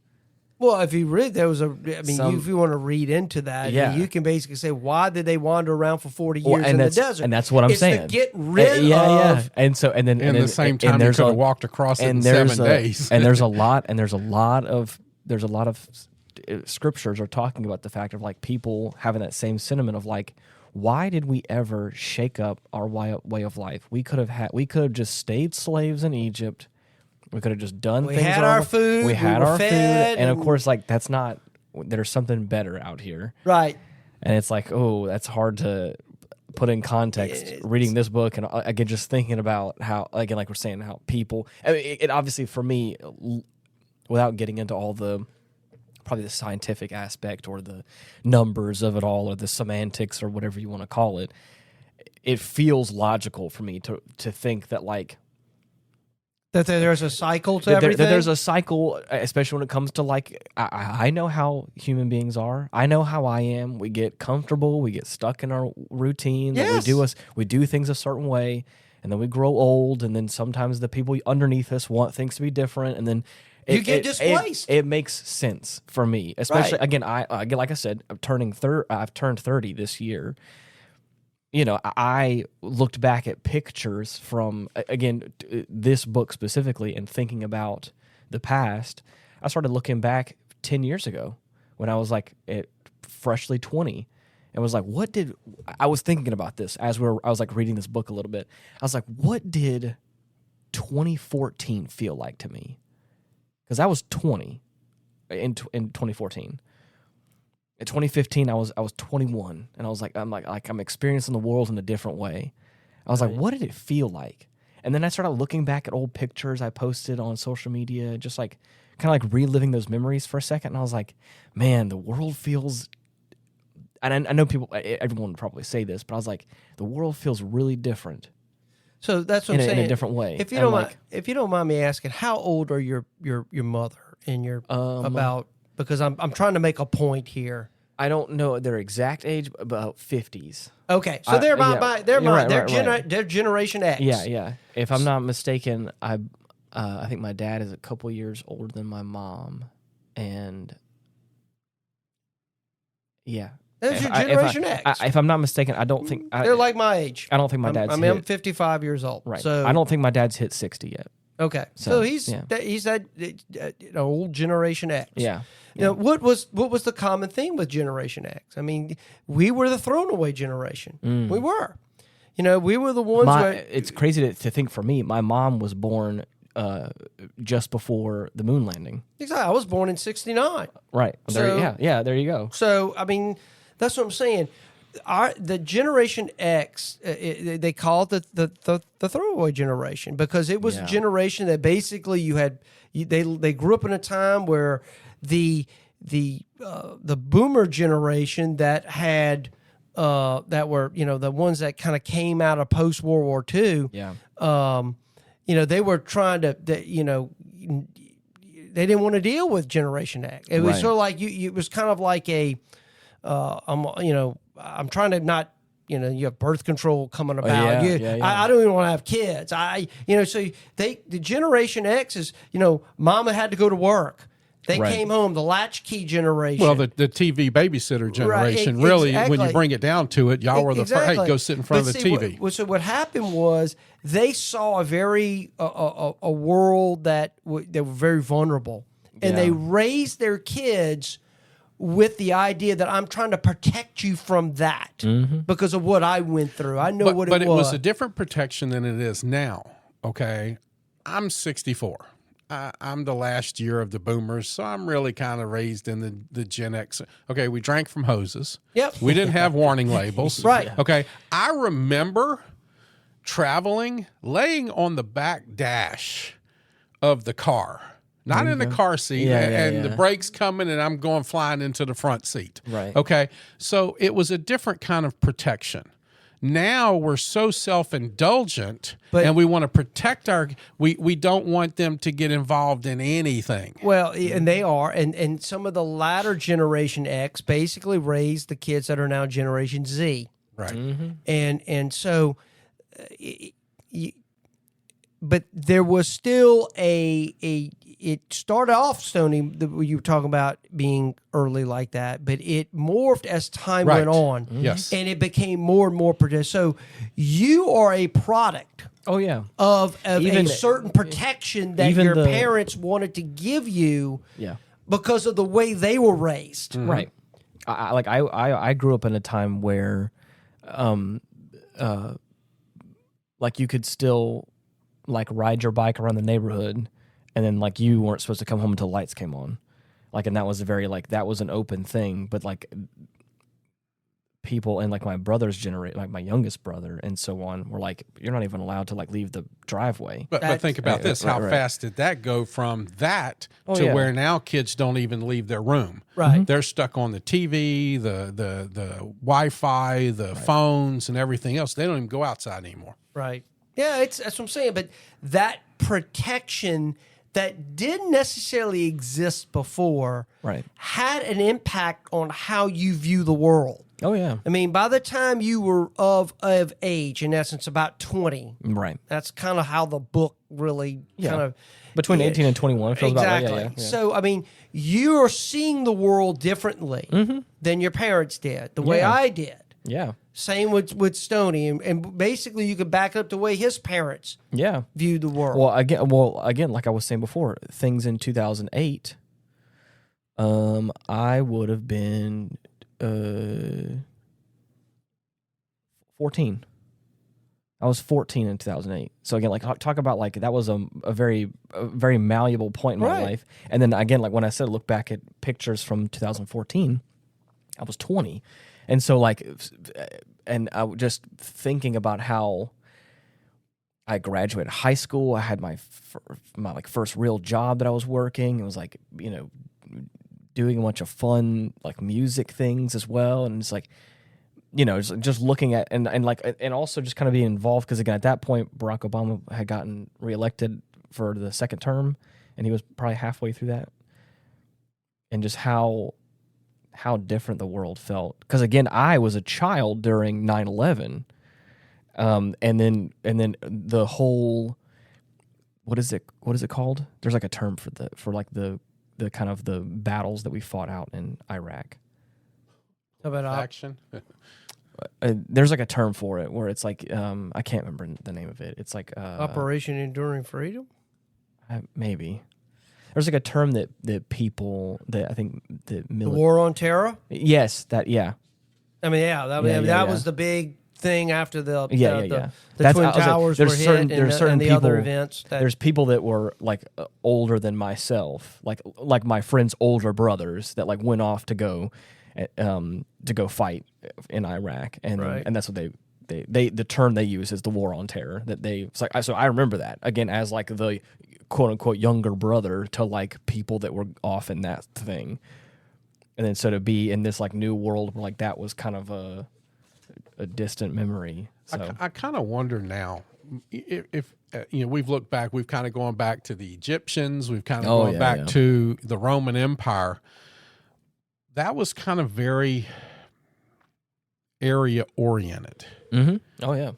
Well, if you read, if you want to read into that, you can basically say, why did they wander around for 40 years in the desert?
And that's what I'm saying.
To get rid of.
And so, and then,
in the same time, you could have walked across it in 7 days.
And there's a lot of scriptures are talking about the fact of like people having that same sentiment of like, why did we ever shake up our way of life? We could have just stayed slaves in Egypt. We could have just done things.
We had our food.
We had our food.
And
And of course, like that's not, there's something better out here.
Right.
And it's like, oh, that's hard to put in context reading this book. And again, just thinking about how, again, like we're saying, how people, I mean, it obviously for me, without getting into all probably the scientific aspect or the numbers of it all or the semantics or whatever you want to call it, it feels logical for me to think that like,
that there's a cycle to everything?
That there's a cycle, especially when it comes to like, I know how human beings are. I know how I am. We get comfortable. We get stuck in our routine.
Yes.
We do things a certain way, and then we grow old, and then sometimes the people underneath us want things to be different, and then
you get displaced.
It makes sense for me, especially, again, like I said, I've turned 30 this year. I looked back at pictures from, again, this book specifically and thinking about the past. I started looking back 10 years ago when I was like freshly 20 and was like, I was thinking about this as I was like reading this book a little bit. I was like, what did 2014 feel like to me? Because I was 20 in 2014. In 2015, I was 21, and I was like, I'm experiencing the world in a different way. I was like, what did it feel like? And then I started looking back at old pictures I posted on social media, just like kind of like reliving those memories for a second. And I was like, man, the world feels. And I know everyone would probably say this, but I was like, the world feels really different.
So that's what I'm saying.
In a different way.
If you don't mind me asking, how old are your mother and your about? Because I'm trying to make a point here.
I don't know their exact age, but about 50s.
Okay, so they're Generation X.
Yeah. If I'm not mistaken, I think my dad is a couple years older than my mom, and yeah,
that's your Generation X.
If I'm not mistaken, I don't think
they're like my age.
I don't think my dad's.
I'm 55 years old.
Right.
So
I don't think my dad's hit 60 yet.
Okay, so he's that old Generation X.
Yeah.
What was the common theme with Generation X? I mean, we were the thrown away generation. We were. You know, we were the ones where
It's crazy to think for me, my mom was born just before the moon landing.
exactly. I was born in '69.
Right.
So-
there you go.
So I mean, that's what I'm saying. The Generation X, they call it the throwaway generation because it was a generation that basically they grew up in a time where the Boomer generation that had that were the ones that kind of came out of post World War II.
Yeah.
They were trying to they didn't want to deal with Generation X. It was
Right.
sort of like it was kind of like I'm trying to not, you have birth control coming about.
Yeah.
I don't even want to have kids. So the Generation X is, mama had to go to work. They
Right.
came home, the latchkey generation.
Well, the TV babysitter generation,
Right,
really, when
exactly.
you bring it down to it, y'all were the first, hey, go sit in front of the TV.
So what happened was they saw a world that they were very vulnerable. And
Yeah.
they raised their kids with the idea that I'm trying to protect you from that because of what I went through. I know what it was.
But it was a different protection than it is now, okay? I'm 64. I'm the last year of the boomers, so I'm really kind of raised in the Gen X. Okay, we drank from hoses.
Yep.
We didn't have warning labels.
Right.
Okay, I remember traveling, laying on the back dash of the car. Not in the car seat, the brakes coming, and I'm going flying into the front seat.
Right.
Okay. So it was a different kind of protection. Now we're so self-indulgent, and we want to protect we don't want them to get involved in anything.
Well, and they are, and some of the latter Generation X basically raised the kids that are now Generation Z.
Right.
And so, but there was still it started off, Stoney, you were talking about being early like that, but it morphed as time went on.
Yes.
And it became more and more protected. So you are a product
Oh yeah.
of
Even-
a certain protection that
even
your
the-
parents wanted to give you
Yeah.
because of the way they were raised.
Right. I grew up in a time where, like you could still like ride your bike around the neighborhood, and then like you weren't supposed to come home until lights came on, like, and that was that was an open thing. But like people in like my brother's generation, like my youngest brother and so on, were like, you're not even allowed to like leave the driveway.
But think about this: how
right.
fast did that go from that
Oh,
to
yeah.
where now kids don't even leave their room?
Right.
They're stuck on the TV, the Wi-Fi, the phones, and everything else. They don't even go outside anymore.
Right. Yeah, that's what I'm saying. But that protection that didn't necessarily exist before
Right.
had an impact on how you view the world.
Oh yeah.
I mean, by the time you were of age, in essence, about 20,
Right.
that's kind of how the book really kind of...
Between 18 and 21 feels
Exactly.
about right. Yeah.
So, I mean, you're seeing the world differently than your parents did, the way
Yeah.
I did.
Yeah.
Same with Stoney. And basically, you could back up the way his parents
Yeah.
viewed the world.
Well, again, like I was saying before, things in 2008, I would have been 14. I was 14 in 2008. So again, like talk about like that was a very malleable point in my
Right.
life. And then again, like when I said look back at pictures from 2014, I was 20, and so like, and I was just thinking about how I graduated high school. I had my like first real job that I was working. It was like, doing a bunch of fun like music things as well, and it's like, just looking at and also just kind of being involved because again at that point Barack Obama had gotten reelected for the second term, and he was probably halfway through that, and just how different the world felt because again I was a child during 9/11. And then the whole, what is it called? There's like a term for the kind of the battles that we fought out in Iraq.
How about
Action.
There's like a term for it where it's like, I can't remember the name of it. It's like
Operation Enduring Freedom?
maybe. There's like a term that people that I think the
The War on Terror?
Yes, that yeah.
I mean, that was the big thing after the
That's,
Twin
I was like,
Towers were
there's
hit
certain-
and,
there's
the,
certain
and the other
people-
events. That,
There's people that were like older than myself, like my friend's older brothers that like went off to go fight in Iraq, and
Right.
and that's what they the term they use is the war on terror. That they it's like so I remember that again as like the quote unquote younger brother to like people that were off in that thing, and then so to be in this like new world where like that was kind of a distant memory. So
I kind of wonder now if we've looked back, we've kind of gone back to the Egyptians, we've kind of gone back to the Roman Empire. That was kind of very area oriented.
Mm-hmm. Oh yeah.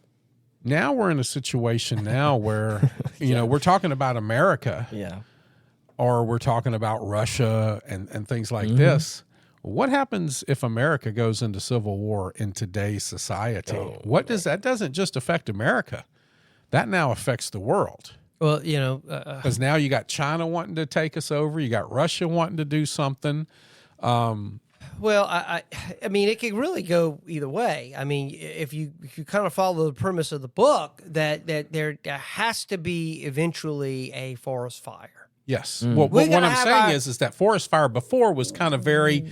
Now we're in a situation now where we're talking about America, or we're talking about Russia and things like this. What happens if America goes into civil war in today's society? That doesn't just affect America. That now affects the world.
well,
Because now you got China wanting to take us over. You got Russia wanting to do something.
well, I mean, it could really go either way. I mean, if you kind of follow the premise of the book, that there has to be eventually a forest fire.
Yes. Well, what I'm saying is that forest fire before was kind of very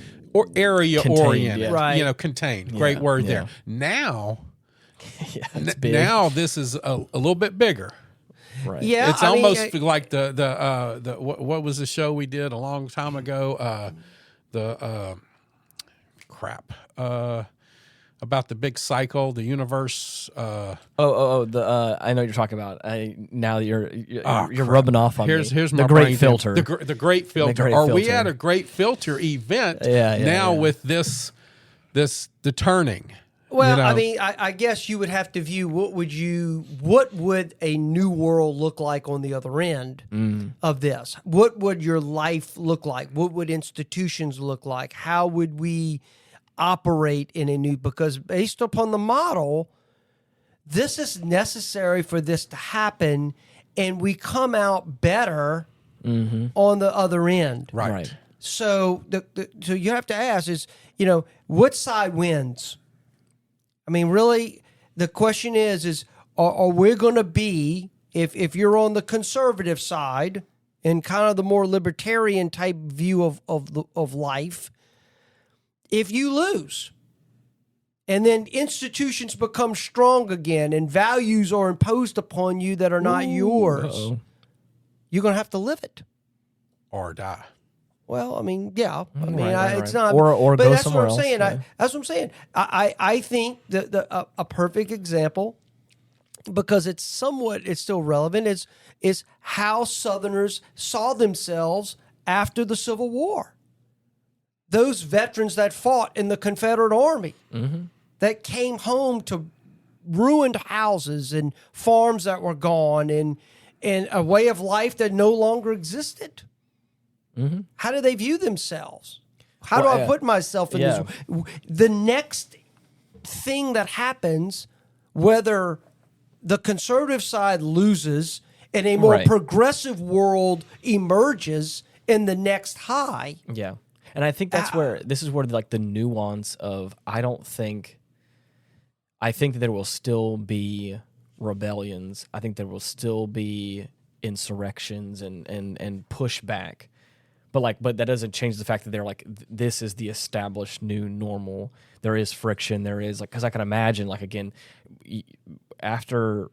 area oriented,
yeah.
Right.
Contained. Great word
yeah.
there. Now,
It's big.
now this is a little bit bigger.
Right.
Yeah,
It's almost like the what was the show we did a long time ago? About the big cycle, the universe.
I know what you're talking about. Now that you're rubbing off on
Here's
me.
my
the great
brain
filter.
The great filter.
great
Are we
filter.
at a great filter event
Yeah,
with the turning?
Well, I mean, I guess you would have to view what would a new world look like on the other end of this? What would your life look like? What would institutions look like? How would we operate in a new? Because based upon the model, this is necessary for this to happen, and we come out better on the other end.
Right.
So so you have to ask is, what side wins? I mean, really, the question is are we going to be, if you're on the conservative side and kind of the more libertarian type view of life, if you lose and then institutions become strong again and values are imposed upon you that are not yours, you're going to have to live it.
Or die.
Well, I mean, yeah. I mean,
Right.
it's not.
Or
but
go
that's
somewhere
what I'm
else.
saying.
Yeah.
That's what I'm saying. I think that a perfect example, because it's still relevant, is how Southerners saw themselves after the Civil War. Those veterans that fought in the Confederate Army, that came home to ruined houses and farms that were gone and a way of life that no longer existed. How do they view themselves? How do I put myself in this? The next thing that happens, whether the conservative side loses and a more progressive world emerges in the next high.
Yeah. And I think this is where like the nuance of I think that there will still be rebellions. I think there will still be insurrections and pushback. But that doesn't change the fact that they're like, this is the established new normal. There is friction. There is like, because I can imagine like, again, after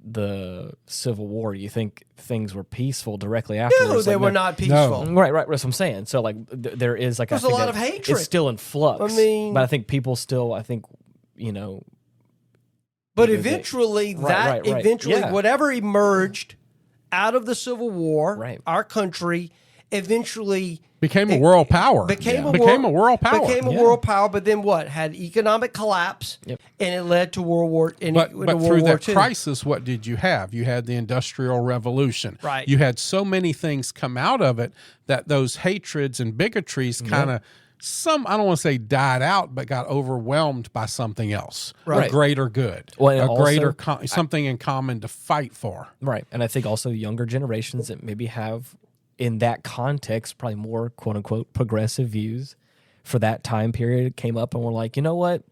the Civil War, you think things were peaceful directly after?
No, they were not peaceful.
Right. That's what I'm saying. So like, there is like,
There's a lot of hatred.
It's still in flux.
I mean,
but I think people still,
But eventually, whatever emerged out of the Civil War, our country eventually
became a world power.
Became a world power. But then what? Had economic collapse, and it led to World War.
But through that crisis, what did you have? You had the Industrial Revolution.
Right.
You had so many things come out of it that those hatreds and bigotries kind of I don't want to say died out, but got overwhelmed by something else, a greater good, something in common to fight for.
Right. And I think also younger generations that maybe have, in that context, probably more quote unquote progressive views for that time period came up and were like, you know what?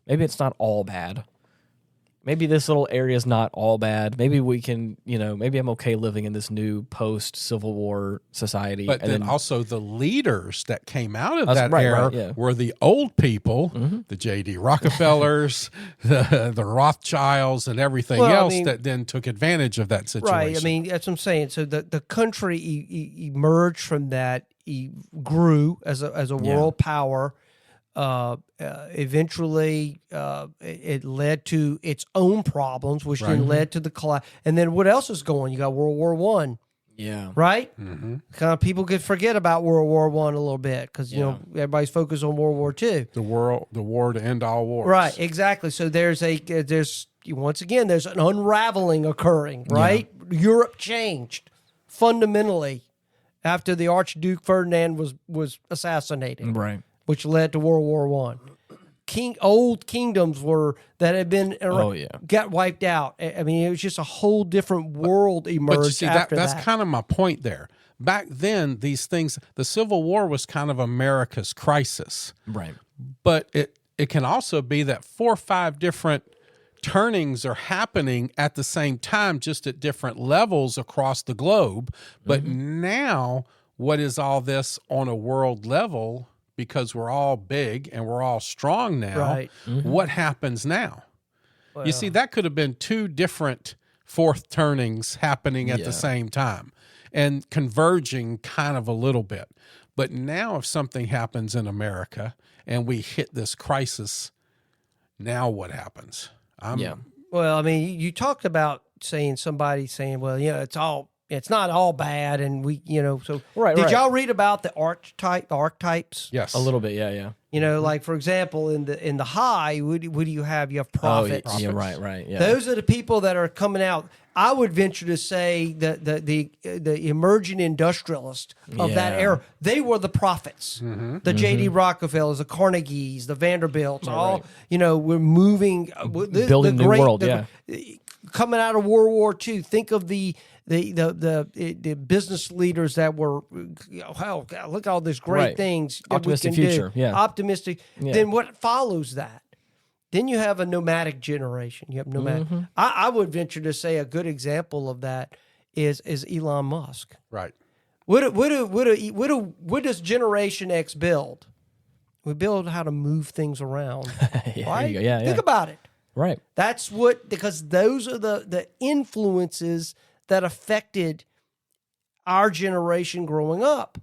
maybe it's not all bad. Maybe this little area is not all bad. Maybe we can, maybe I'm okay living in this new post-Civil War society.
But
and
then also the leaders that came out of
That's
that
right,
era
right, yeah.
were the old people, the J.D. Rockefellers, the Rothschilds, and everything
Well, I
else
mean-
that then took advantage of that situation.
Right. I mean, that's what I'm saying. So the country emerged from that, grew as a world power. Eventually, it led to its own problems, which then led to the collapse. And then what else is going? You got World War One,
Yeah.
right? Kind of people could forget about World War One a little bit because everybody's focused on World War Two.
The war to end all wars.
Right, exactly. So there's once again there's an unraveling occurring. Right, Europe changed fundamentally after the Archduke Ferdinand was assassinated.
Right.
Which led to World War One. Old kingdoms that had been got wiped out. I mean, it was just a whole different world emerged.
But you see,
after
that's
that.
kind of my point there. Back then, these things, the Civil War was kind of America's crisis.
Right.
But it can also be that 4 or 5 different turnings are happening at the same time, just at different levels across the globe. But now, what is all this on a world level? Because we're all big and we're all strong now.
Right.
What happens now?
Well,
You see, that could have been 2 different fourth turnings happening at the same time and converging kind of a little bit. But now if something happens in America and we hit this crisis, now what happens?
Well, I mean, you talked about somebody saying, well, it's not all bad, and we, so did y'all read about the archetypes?
Yes.
Oh,
Mm-hmm.
A little bit, yeah.
Like for example, in the high, what do you have? You have prophets.
Oh, yeah, right, yeah.
Those are the people that are coming out. I would venture to say that the emerging industrialists of that era, they were the prophets. The J.D. Rockefellers, the Carnegies, the Vanderbilts, all we're moving,
Building the world,
coming out of World War II. Think of the business leaders that were, oh God, look at all these great things that
Optimistic
we can
future,
do.
yeah.
Optimistic. Then what follows that? Then you have a nomadic generation. You have nomadic. I would venture to say a good example of that is Elon Musk.
Right.
What does Generation X build? We build how to move things around. Right? Think about it.
Right.
That's because those are the influences that affected our generation growing up.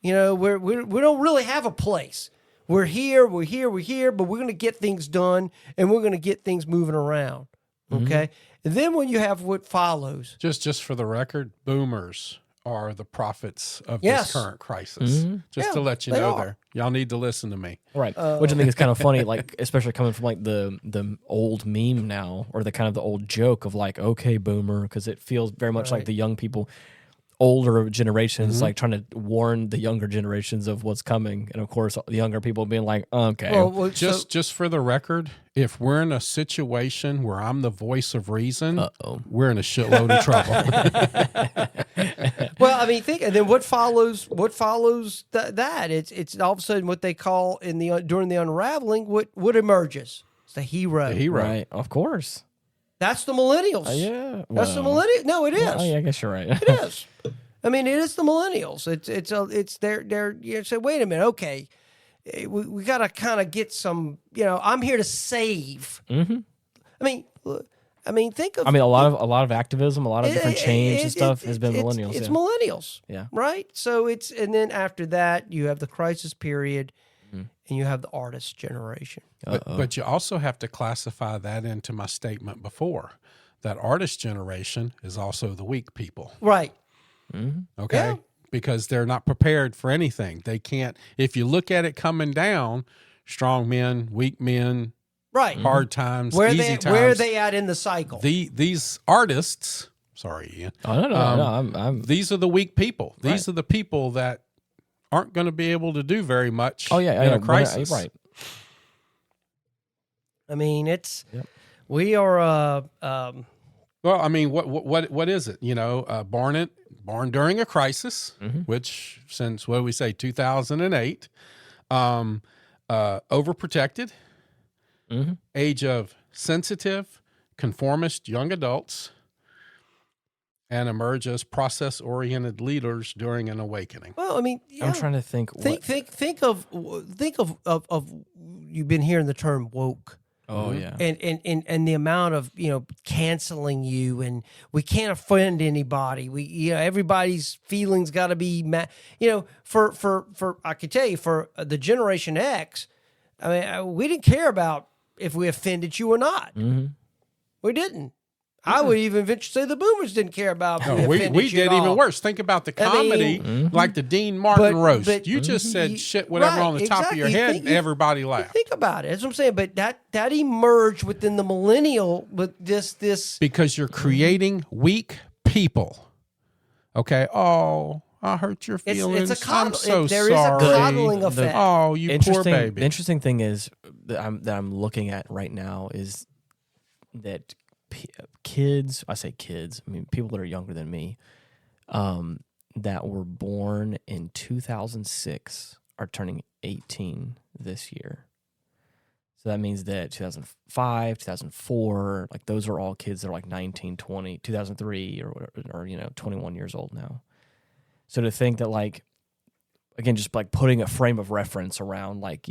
We don't really have a place. We're here, but we're going to get things done and we're going to get things moving around. Okay? And then when you have what follows.
Just for the record, boomers are the prophets of this current crisis. Just to let you know there. Y'all need to listen to me.
Right. Which I think is kind of funny, like especially coming from like the old meme now, or the kind of the old joke of like, okay, boomer, because it feels very much like the young people, older generations, like trying to warn the younger generations of what's coming, and of course the younger people being like, okay.
Well,
Just for the record, if we're in a situation where I'm the voice of reason, we're in a shitload of trouble.
well, I mean, and then what follows? What follows that? It's all of a sudden what they call during the unraveling. What emerges? It's the hero.
The hero.
Right. Of course.
That's the millennials.
Yeah.
That's the millennials. No, it is.
Well, yeah, I guess you're right.
It is. I mean, it is the millennials. It's they're you say, wait a minute, okay, we got to kind of get some. I'm here to save. I mean, think of.
I mean, a lot of activism, a lot of different change and stuff has been millennials.
It's millennials.
Yeah.
Right. So and then after that you have the crisis period, and you have the artist generation.
But you also have to classify that into my statement before. That artist generation is also the weak people.
Right.
Okay?
Yeah.
Because they're not prepared for anything. They can't, if you look at it coming down, strong men, weak men,
Right.
hard times,
Where
easy times.
where are they at in the cycle?
These artists, sorry, Ian.
Oh, no, I'm
These are the weak people. These are the people that aren't going to be able to do very much in a crisis.
Right.
I mean, we are.
Well, I mean, what is it? Born during a crisis, which since what do we say, 2008, overprotected, age of sensitive, conformist young adults, and emerge as process-oriented leaders during an awakening.
Well, I mean, yeah.
I'm trying to think.
Think of you've been hearing the term woke.
Oh yeah,
and the amount of canceling you, and we can't offend anybody. We everybody's feelings got to be for I could tell you for the Generation X, I mean we didn't care about if we offended you or not. We didn't. I would even venture to say the boomers didn't care about.
We did even worse. Think about the comedy, like the Dean Martin roast.
But
you just said shit, whatever on the top of your head, and everybody laughed.
Think about it. That's what I'm saying. But that emerged within the millennial with this
because you're creating weak people. Okay. Oh, I hurt your feelings.
It's a
I'm so
there
sorry.
Is a coddling effect.
Oh, you poor baby.
The interesting thing is that I'm looking at right now is that kids, I say kids, I mean people that are younger than me, that were born in 2006 are turning 18 this year. So that means that 2005, 2004, like those are all kids that are like 19, 20, 2003 or 21 years old now. So to think that like, again, just like putting a frame of reference around like,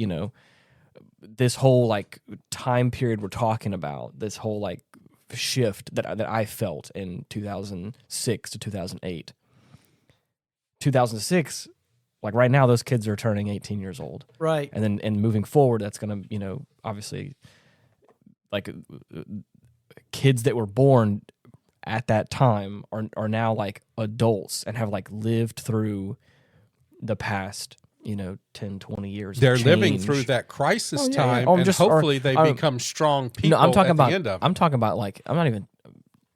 this whole like time period we're talking about, this whole like shift that I felt in 2006 to 2008. 2006, like right now, those kids are turning 18 years old.
Right.
And then moving forward, that's going to, obviously, like kids that were born at that time are now like adults and have like lived through the past 10, 20 years.
They're living through that crisis time, and hopefully they become strong people.
I'm talking
at the end of it.
I'm talking about like I'm not even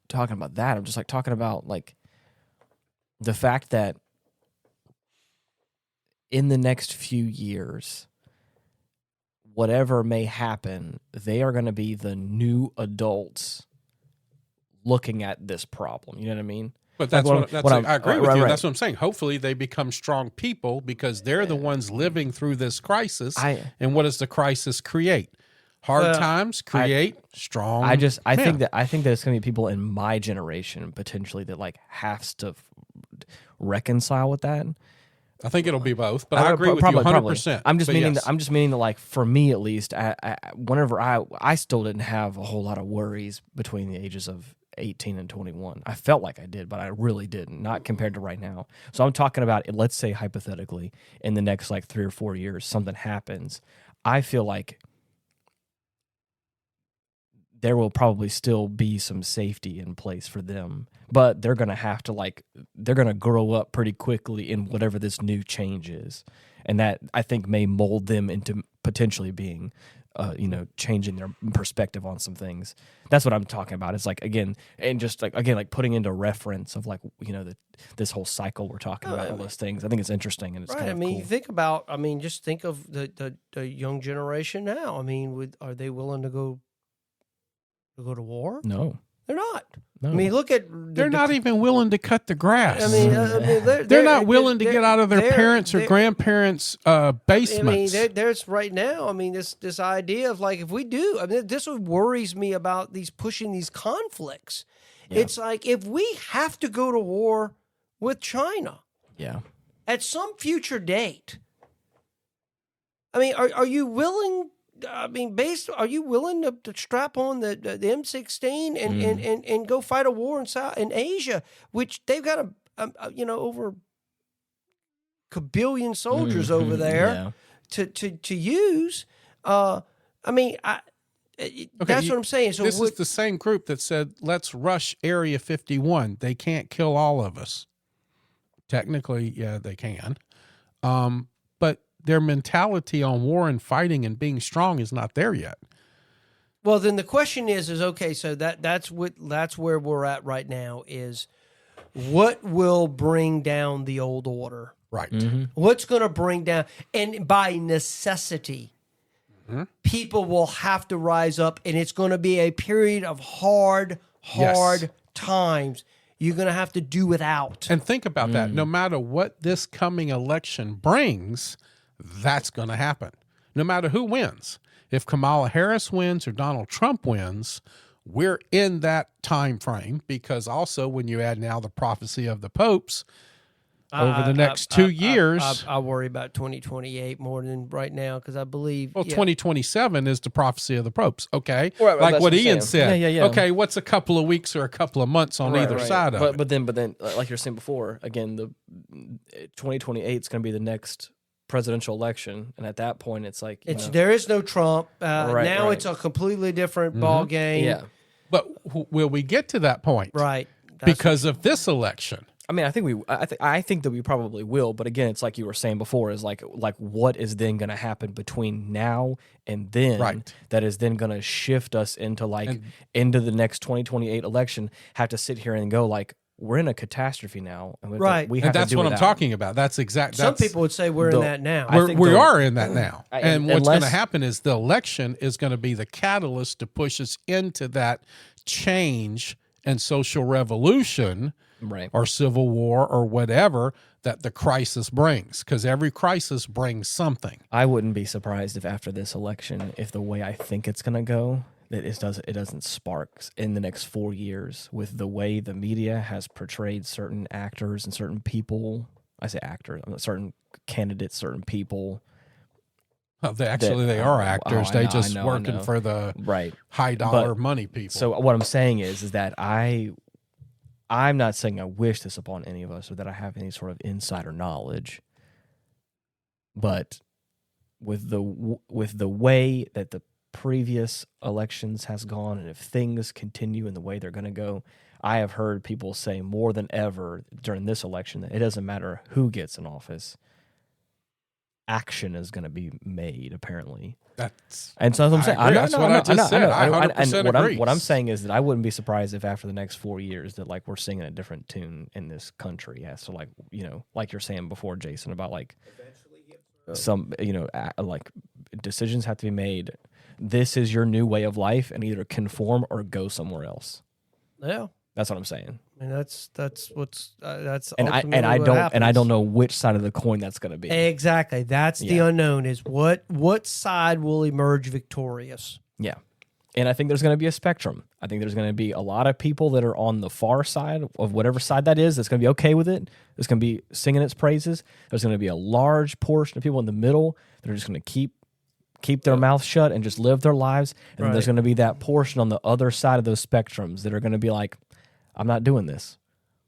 talking about that. I'm just like talking about like the fact that in the next few years, whatever may happen, they are going to be the new adults looking at this problem. You know what I mean?
But that's I agree with you. That's what I'm saying. Hopefully they become strong people because they're the ones living through this crisis. And what does the crisis create? Hard times create strong.
I think that it's going to be people in my generation potentially that like has to reconcile with that.
I think it'll be both, but I agree with you 100%.
I'm just meaning that like for me at least, whenever I still didn't have a whole lot of worries between the ages of 18 and 21. I felt like I did, but I really didn't, not compared to right now. So I'm talking about, let's say hypothetically, in the next like 3 or 4 years, something happens. I feel like there will probably still be some safety in place for them, but they're going to have to they're going to grow up pretty quickly in whatever this new change is. And that I think may mold them into potentially being changing their perspective on some things. That's what I'm talking about. It's like, again, and just like, again, like putting into reference of like, this whole cycle we're talking about, all those things. I think it's interesting and it's kind of cool.
You think about, just think of the young generation now. Are they willing to go to war?
No.
They're not.
No.
Look at...
They're not even willing to cut the grass.
They're
not willing to get out of their parents' or grandparents' basements.
There's right now, this idea of like, if we do, this what worries me about pushing these conflicts. Yeah. It's like, if we have to go to war with China at some future date, are you willing... are you willing to strap on the M16 and go fight a war in Asia, which they've got over a billion soldiers over there to use? That's what I'm saying. So
this is the same group that said, let's rush Area 51. They can't kill all of us. Technically, yeah, they can. But their mentality on war and fighting and being strong is not there yet.
Well, then the question is okay, so that's where we're at right now is what will bring down the old order?
Right.
Mm-hmm. What's going to bring down, and by necessity, people will have to rise up, and it's going to be a period of hard times. You're going to have to do without.
And think about that. No matter what this coming election brings, that's going to happen. No matter who wins. if Kamala Harris wins or Donald Trump wins, we're in that time frame, because also when you add now the prophecy of the popes over the next 2 years.
I worry about 2028 more than right now, because I believe.
Well, 2027 is the prophecy of the popes. Okay.
Right,
like
that's
what
what I'm
Ian
saying.
said.
Yeah.
Okay. What's a couple of weeks or a couple of months on either side of it?
But then, like you're saying before, again, the 2028 is going to be the next presidential election, and at that point, it's like
there is no Trump now. It's a completely different ball game.
Yeah.
But will we get to that point?
Right.
Because of this election.
I mean, I think that we probably will, but again, it's like you were saying before, is like what is then going to happen between now and then that is then going to shift us into into the next 2028 election. Have to sit here and go like, we're in a catastrophe now, and we have
and that's
to do
what I'm
without.
talking about. That's exact.
Some people would say we're in that now.
We are in that now, and what's going to
unless-
happen is the election is going to be the catalyst to push us into that change and social revolution, or civil war, or whatever that the crisis brings, because every crisis brings something.
I wouldn't be surprised if after this election, if the way I think it's going to go, that it doesn't spark in the next 4 years with the way the media has portrayed certain actors and certain people. I say actors, certain candidates, certain people.
They are actors. They just working for the high dollar money people.
So what I'm saying is that I'm not saying I wish this upon any of us or that I have any sort of insider knowledge, but with the way that the previous elections has gone, and if things continue in the way they're going to go, I have heard people say more than ever during this election that it doesn't matter who gets in office. Action is going to be made, apparently. And so that's what I'm saying.
That's what I just said. I 100% agree.
What I'm saying is that I wouldn't be surprised if after the next 4 years that we're singing a different tune in this country as to like you're saying before, Jason, about some decisions have to be made. This is your new way of life, and either conform or go somewhere else.
Yeah.
That's what I'm saying.
I mean, that's what's that's
and I don't know which side of the coin that's going to be.
Exactly. That's the unknown. Is what side will emerge victorious?
Yeah, and I think there's going to be a spectrum. I think there's going to be a lot of people that are on the far side of whatever side that is. That's going to be okay with it. That's going to be singing its praises. There's going to be a large portion of people in the middle that are just going to keep their mouth shut and just live their lives. And then there's going to be that portion on the other side of those spectrums that are going to be like, I'm not doing this.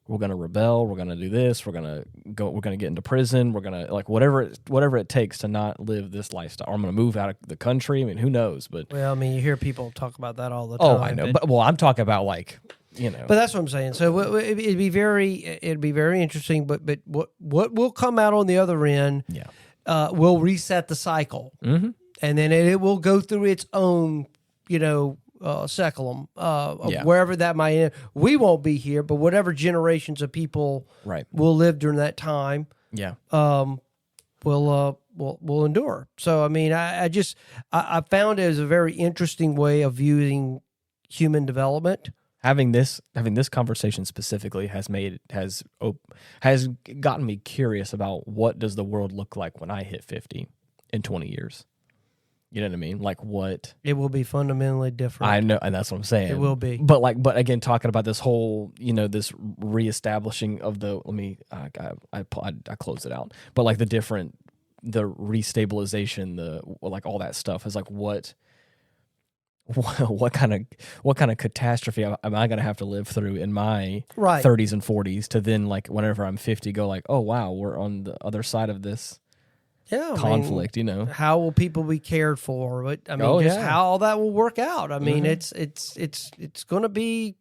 We're going to rebel. We're going to do this. We're going to get into prison. We're going to whatever it takes to not live this lifestyle. Or I'm going to move out of the country. I mean, who knows? But
well, I mean, you hear people talk about that all the time.
Oh, I know. But I'm talking about But
that's what I'm saying. So it'd be very interesting. But what will come out on the other end?
Yeah.
Will reset the cycle, and then it will go through its own, seculum of wherever that might end. We won't be here, but whatever generations of people will live during that time, will endure. So I mean, I found it as a very interesting way of viewing human development.
Having this conversation specifically has gotten me curious about what does the world look like when I hit 50 in 20 years. You know what I mean? Like what?
It will be fundamentally different.
I know, and that's what I'm saying.
It will be.
But again, talking about this whole, this reestablishing of the. I closed it out. But the restabilization, all that stuff is like what kind of catastrophe am I going to have to live through in my 30s and 40s to then whenever I'm 50 go oh wow, we're on the other side of this. Conflict,
How will people be cared for? But I mean, how all that will work out. I mean, it's going to be,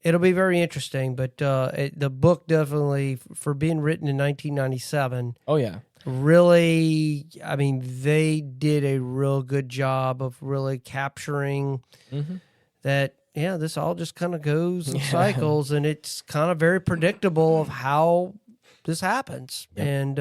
it'll be very interesting. But the book definitely, for being written in 1997.
Oh yeah,
really. I mean, they did a real good job of really capturing that. Yeah, this all just kind of goes in cycles, and it's kind of very predictable of how this happens. Yeah. And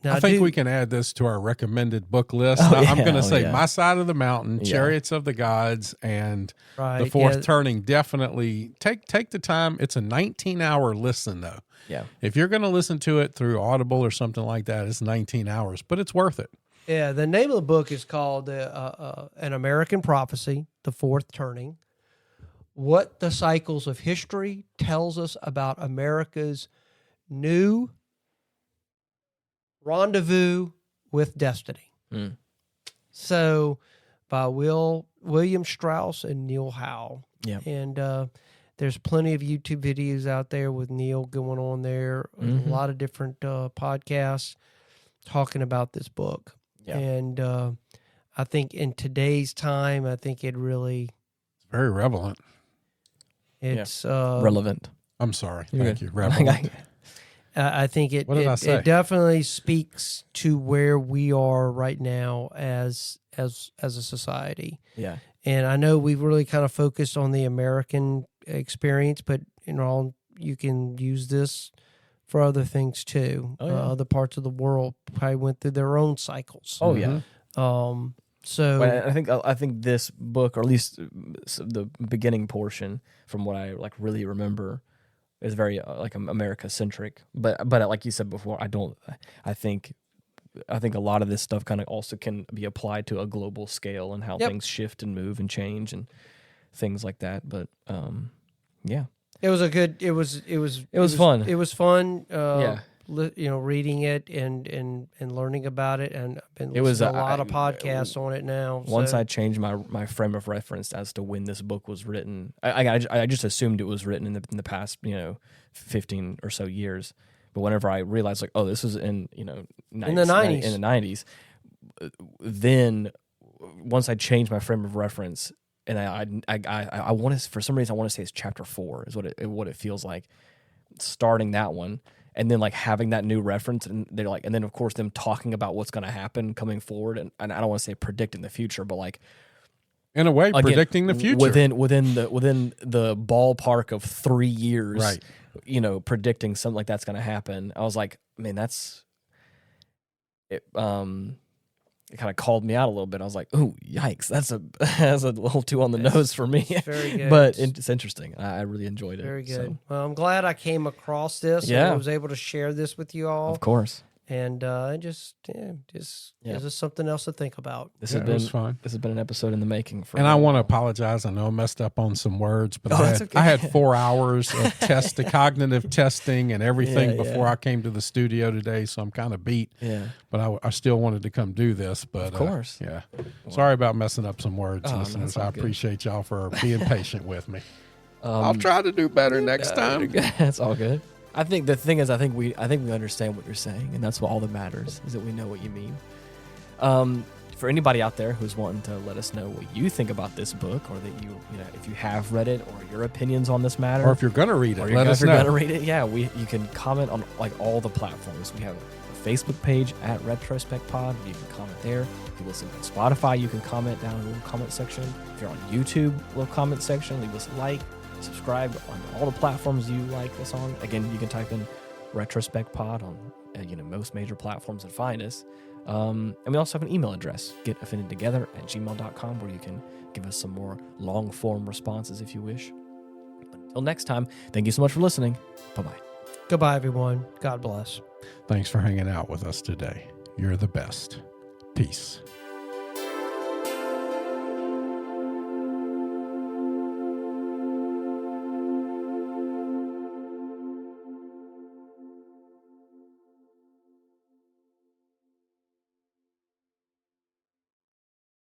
I think we can add this to our recommended book list. I'm going to say My Side of the Mountain, Chariots of the Gods, and The Fourth Turning. Definitely take the time. It's a 19-hour listen, though.
Yeah.
If you're going to listen to it through Audible or something like that, it's 19 hours, but it's worth it.
Yeah, the name of the book is called An American Prophecy, The Fourth Turning. What the Cycles of History Tells Us About America's New Rendezvous with Destiny.
Mm.
So, by William Strauss and Neil Howe.
Yeah.
And there's plenty of YouTube videos out there with Neil going on there. A lot of different podcasts talking about this book.
Yeah.
And I think in today's time, I think it really...
It's very relevant.
It's
relevant.
I'm sorry.
You're
Thank
good.
you. Relevant.
I think it,
What did I say?
it definitely speaks to where we are right now as a society.
Yeah.
And I know we've really kind of focused on the American experience, but you can use this for other things too.
Oh, yeah.
Other parts of the world probably went through their own cycles.
Oh, yeah.
So
But I think this book, or at least the beginning portion, from what I like really remember, is very like America centric. But like you said before, I think a lot of this stuff kind of also can be applied to a global scale and how things shift and move and change and things like that. But yeah, it was
fun. It was fun.
Yeah.
Reading it and learning about it, and I've been listening
was
to a lot of podcasts on it now.
Once I changed my frame of reference as to when this book was written, I just assumed it was written in the past 15 or so years. But whenever I realized like, oh, this was in
in the 90s,
in the 90s, then once I changed my frame of reference, and I want to, for some reason I want to say it's chapter 4 is what it feels like, starting that one. And then like having that new reference, and they're like, and then of course them talking about what's going to happen coming forward, and I don't want to say predicting the future, but like
in a way, again, predicting the future
within the ballpark of 3 years,
right?
Predicting something like that's going to happen. I was like, man, that's it. It kind of called me out a little bit. I was like, "Ooh, yikes! That's a little too on the nose for me."
Very good,
but it's interesting. I really enjoyed it.
Very good.
So.
Well, I'm glad I came across this.
Yeah,
and I was able to share this with you all.
Of course.
And this is something else to think about.
This
has been fun.
This has been an episode in the making.
And I want to apologize. I know I messed up on some words, but I had 4 hours of cognitive testing and everything before I came to the studio today, so I'm kind of beat.
Yeah.
But I still wanted to come do this. But
of course,
yeah. Sorry about messing up some words, listeners. I appreciate y'all for being patient with me. I'll try to do better next time.
That's all good. I think the thing is, I think we understand what you're saying, and that's what all that matters, is that we know what you mean. For anybody out there who's wanting to let us know what you think about this book, or that if you have read it, or your opinions on this matter,
or if you're gonna read it, let us know.
If you're gonna read it, you can comment on like all the platforms. We have a Facebook page at Retrospect Pod. You can comment there. If you listen on Spotify, you can comment down in the little comment section. If you're on YouTube, little comment section, leave us a like. Subscribe on all the platforms you like us on. Again, you can type in Retrospect Pod on most major platforms and find us. And we also have an email address, getoffendedtogether@gmail.com, where you can give us some more long form responses if you wish. But until next time, thank you so much for listening. Bye-bye.
Goodbye, everyone. God bless.
Thanks for hanging out with us today. You're the best. Peace.